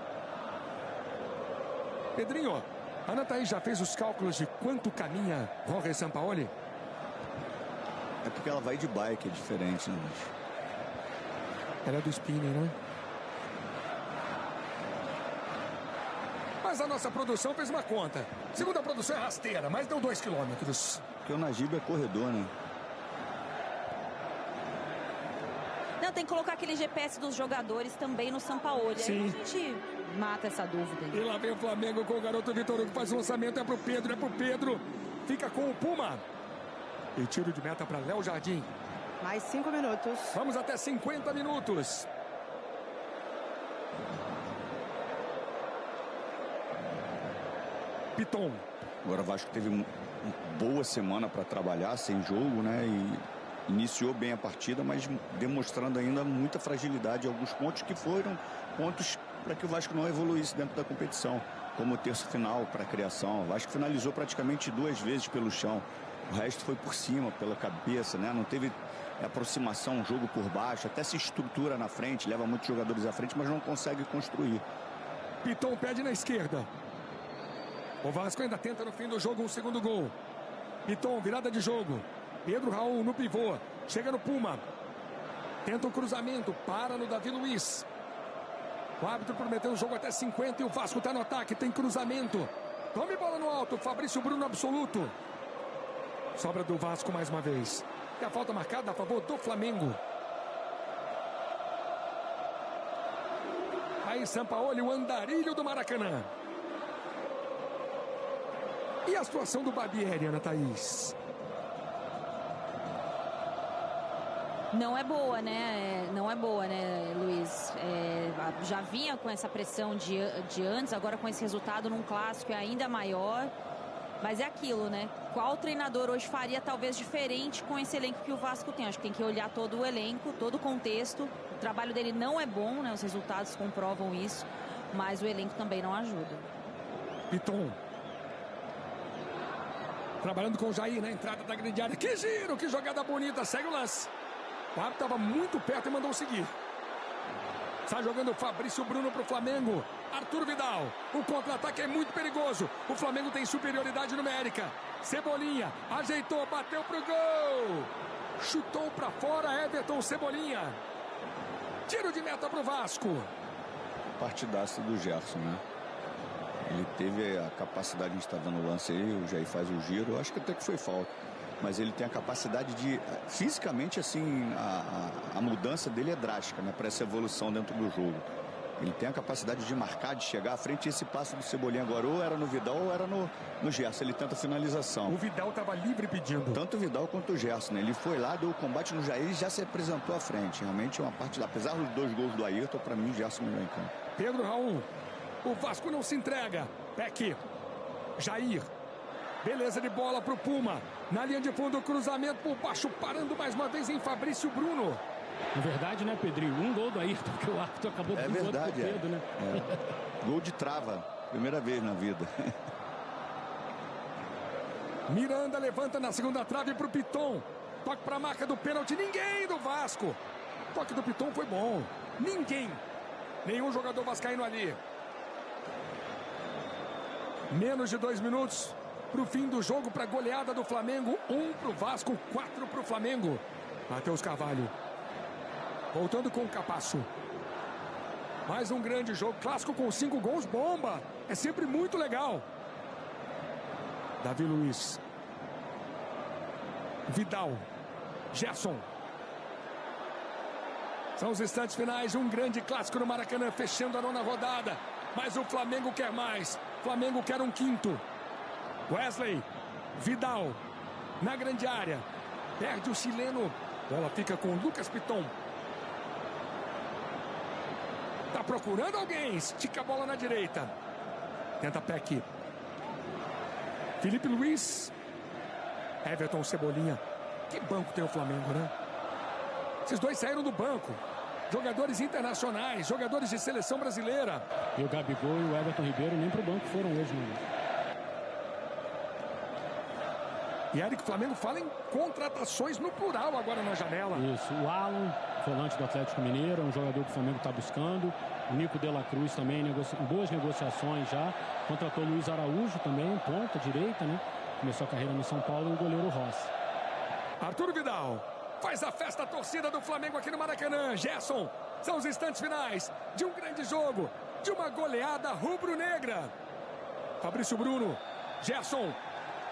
Pedrinho, a Ana Thaís já fez os cálculos de quanto caminha Jorge Sampaoli? É porque ela vai de bike, é diferente, né? Ela é do spinning, né? Mas a nossa produção fez uma conta. Segundo a produção é rasteira, mas deu 2 quilômetros. Porque o Najib é corredor, né? Não, tem que colocar aquele GPS dos jogadores também no Sampaoli. Aí a gente mata essa dúvida. E lá vem o Flamengo com o garoto Vitor Hugo. Faz o lançamento, é pro Pedro. Fica com o Puma. E tiro de meta para Léo Jardim. Mais 5 minutos. Vamos até 50 minutos. Piton. Agora o Vasco teve uma boa semana para trabalhar, sem jogo, né? E iniciou bem a partida, mas demonstrando ainda muita fragilidade em alguns pontos que foram pontos para que o Vasco não evoluísse dentro da competição. Como o terço final para a criação. O Vasco finalizou praticamente 2 vezes pelo chão. O resto foi por cima, pela cabeça, né? Não teve aproximação, jogo por baixo, até se estrutura na frente, leva muitos jogadores à frente, mas não consegue construir. Piton pede na esquerda. O Vasco ainda tenta no fim do jogo um segundo gol. Piton, virada de jogo. Pedro Raul no pivô. Chega no Puma. Tenta um cruzamento. Para no Davi Luiz. O árbitro prometeu o jogo até 50 e o Vasco está no ataque. Tem cruzamento. Tome bola no alto. Fabrício Bruno absoluto. Sobra do Vasco mais uma vez. E a falta marcada a favor do Flamengo. Aí Sampaoli, o andarilho do Maracanã. E a situação do Barbieri, Ana Thaís? Não é boa, né? Não é boa, né, Luiz? Já vinha com essa pressão de antes, agora com esse resultado num clássico é ainda maior. Mas é aquilo, né? Qual treinador hoje faria talvez diferente com esse elenco que o Vasco tem? Acho que tem que olhar todo o elenco, todo o contexto. O trabalho dele não é bom, né? Os resultados comprovam isso. Mas o elenco também não ajuda. Piton. Trabalhando com o Jair na entrada da grande área. Que giro, que jogada bonita. Segue o lance. O árbitro estava muito perto e mandou seguir. Está jogando o Fabrício Bruno para o Flamengo. Arthur Vidal. O contra-ataque é muito perigoso. O Flamengo tem superioridade numérica. Cebolinha. Ajeitou, bateu para o gol. Chutou para fora Everton Cebolinha. Tiro de meta para o Vasco. Partidaço do Gerson, né? Ele teve a capacidade de estar dando o lance aí. O Jair faz o giro. Eu acho que até que foi falta. Mas ele tem a capacidade de, fisicamente, assim, a mudança dele é drástica, né? Para essa evolução dentro do jogo. Ele tem a capacidade de marcar, de chegar à frente. E esse passo do Cebolinha agora ou era no Vidal ou era no Gerson. Ele tenta a finalização. O Vidal estava livre pedindo. Tanto o Vidal quanto o Gerson, né? Ele foi lá, deu o combate no Jair e já se apresentou à frente. Realmente é uma parte, apesar dos 2 gols do Ayrton, para mim o Gerson melhor em campo. Pedro Raul. O Vasco não se entrega. Peck. Jair. Beleza de bola pro Puma. Na linha de fundo, cruzamento por baixo, parando mais uma vez em Fabrício Bruno. Na verdade, né, Pedrinho? Um gol do Ayrton, porque o árbitro acabou de outro pro Pedro, né? Gol de trava. Primeira vez na vida. Miranda levanta na segunda trave pro Piton. Toque pra marca do pênalti. Ninguém do Vasco. O toque do Piton foi bom. Ninguém. Nenhum jogador vascaíno ali. Menos de 2 minutos para o fim do jogo, para a goleada do Flamengo. 1 para o Vasco, 4 para o Flamengo. Matheus Carvalho. Voltando com o Capasso. Mais um grande jogo. Clássico com 5 gols, bomba. É sempre muito legal. Davi Luiz. Vidal. Gerson. São os instantes finais de um grande clássico no Maracanã, fechando a 9ª rodada. Mas o Flamengo quer mais. Flamengo quer um 5º. Wesley. Vidal. Na grande área. Perde o chileno. Bola fica com Lucas Piton. Tá procurando alguém. Estica a bola na direita. Tenta Peck. Felipe Luiz. Everton Cebolinha. Que banco tem o Flamengo, né? Esses dois saíram do banco. Jogadores internacionais, jogadores de seleção brasileira. E o Gabigol e o Everton Ribeiro nem pro banco foram hoje, né? E Eric, Flamengo fala em contratações no plural agora na janela. Isso, o Alan, volante do Atlético Mineiro, é um jogador que o Flamengo está buscando. O Nico de la Cruz também, boas negociações já. Contratou o Luiz Araújo também, ponta direita, né? Começou a carreira no São Paulo, e o goleiro Rossi. Arthur Vidal faz a festa, a torcida do Flamengo aqui no Maracanã. Gerson, são os instantes finais de um grande jogo, de uma goleada rubro-negra. Fabrício Bruno. Gerson.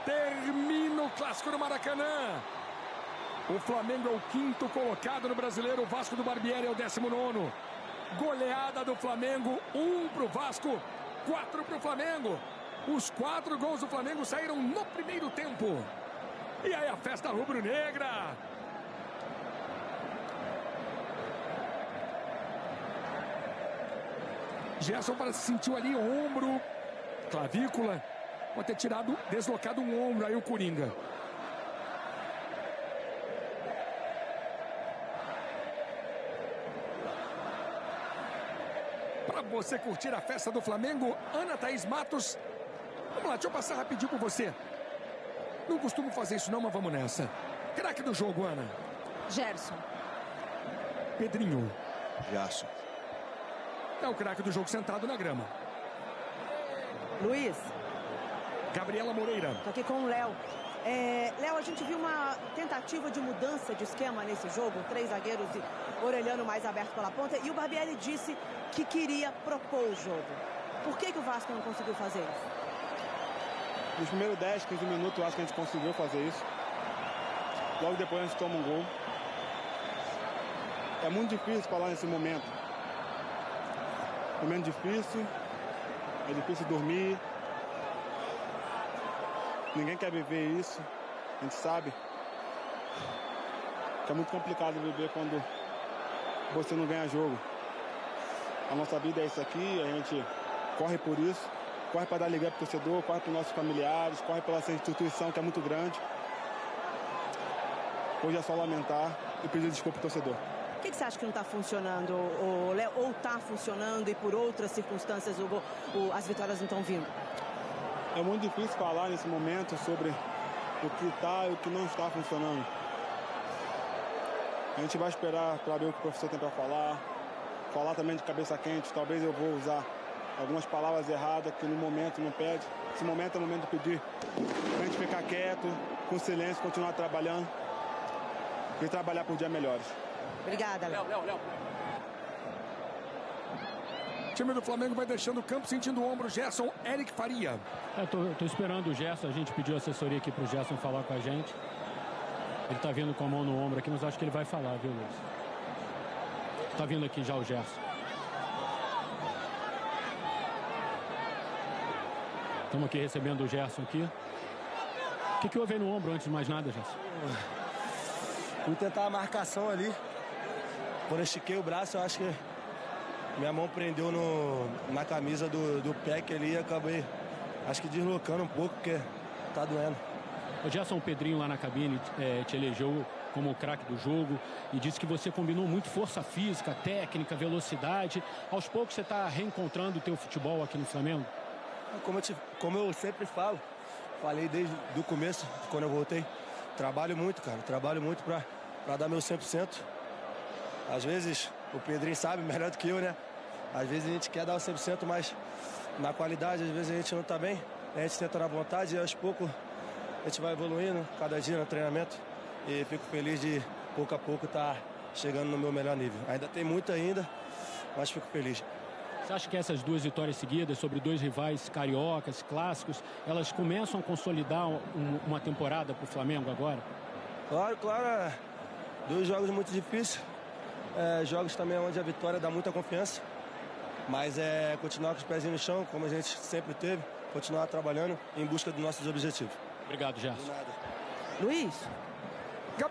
Termina o clássico no Maracanã. O Flamengo é o 5º colocado no Brasileiro. O Vasco do Barbieri é o 19º. Goleada do Flamengo. 1 para o Vasco, 4 para o Flamengo. Os 4 gols do Flamengo saíram no primeiro tempo. E aí a festa rubro-negra. Gerson parece que sentiu ali o ombro, clavícula. Pode ter deslocado um ombro aí o Coringa. Para você curtir a festa do Flamengo, Ana Thaís Matos. Vamos lá, deixa eu passar rapidinho por você. Não costumo fazer isso não, mas vamos nessa. Craque do jogo, Ana. Gerson. Pedrinho. Gerson. É o craque do jogo sentado na grama. Luiz. Gabriela Moreira. Tô aqui com o Léo. Léo, a gente viu uma tentativa de mudança de esquema nesse jogo. 3 zagueiros e Orelhano mais aberto pela ponta. E o Barbieri disse que queria propor o jogo. Por que o Vasco não conseguiu fazer isso? Nos primeiros 10, 15 minutos eu acho que a gente conseguiu fazer isso. Logo depois a gente toma um gol. É muito difícil falar nesse momento. Momento difícil. É difícil dormir. Ninguém quer viver isso. A gente sabe que é muito complicado viver quando você não ganha jogo. A nossa vida é isso aqui, a gente corre por isso. Corre para dar alegria para o torcedor, corre para os nossos familiares, corre pela essa instituição que é muito grande. Hoje é só lamentar e pedir desculpa ao torcedor. O que você acha que não está funcionando, Léo? Ou está funcionando e por outras circunstâncias as vitórias não estão vindo? É muito difícil falar nesse momento sobre o que está e o que não está funcionando. A gente vai esperar para ver o que o professor tem para falar. Falar também de cabeça quente. Talvez eu vou usar algumas palavras erradas que no momento não pede. Esse momento é o momento de pedir pra gente ficar quieto, com silêncio, continuar trabalhando e trabalhar por dias melhores. Obrigada, Léo. O time do Flamengo vai deixando o campo, sentindo o ombro. Gerson, Eric Faria. Tô esperando o Gerson. A gente pediu assessoria aqui pro Gerson falar com a gente. Ele tá vindo com a mão no ombro aqui, mas acho que ele vai falar, viu, Luiz? Tá vindo aqui já o Gerson. Estamos aqui recebendo o Gerson aqui. O que houve aí no ombro antes de mais nada, Gerson? Fui tentar a marcação ali. Quando eu estiquei o braço, eu acho que minha mão prendeu na camisa do pé que ali e acabei, acho que deslocando um pouco, porque tá doendo. O Gerson, o Pedrinho lá na cabine te elegeu como o craque do jogo e disse que você combinou muito força física, técnica, velocidade. Aos poucos você está reencontrando o teu futebol aqui no Flamengo? Como eu sempre falei desde o começo, quando eu voltei, trabalho muito, cara, trabalho muito para dar meu 100%. Às vezes, o Pedrinho sabe melhor do que eu, né? Às vezes a gente quer dar o 100%, mas na qualidade, às vezes a gente não tá bem, a gente tenta na vontade e aos poucos a gente vai evoluindo, cada dia no treinamento, e fico feliz de, pouco a pouco, estar chegando no meu melhor nível. Ainda tem muito ainda, mas fico feliz. Você acha que essas 2 vitórias seguidas sobre 2 rivais cariocas, clássicos, elas começam a consolidar uma temporada para o Flamengo agora? Claro. 2 jogos muito difíceis. Jogos também onde a vitória dá muita confiança. Mas continuar com os pezinhos no chão, como a gente sempre teve. Continuar trabalhando em busca dos nossos objetivos. Obrigado, Gerson. De nada. Luiz.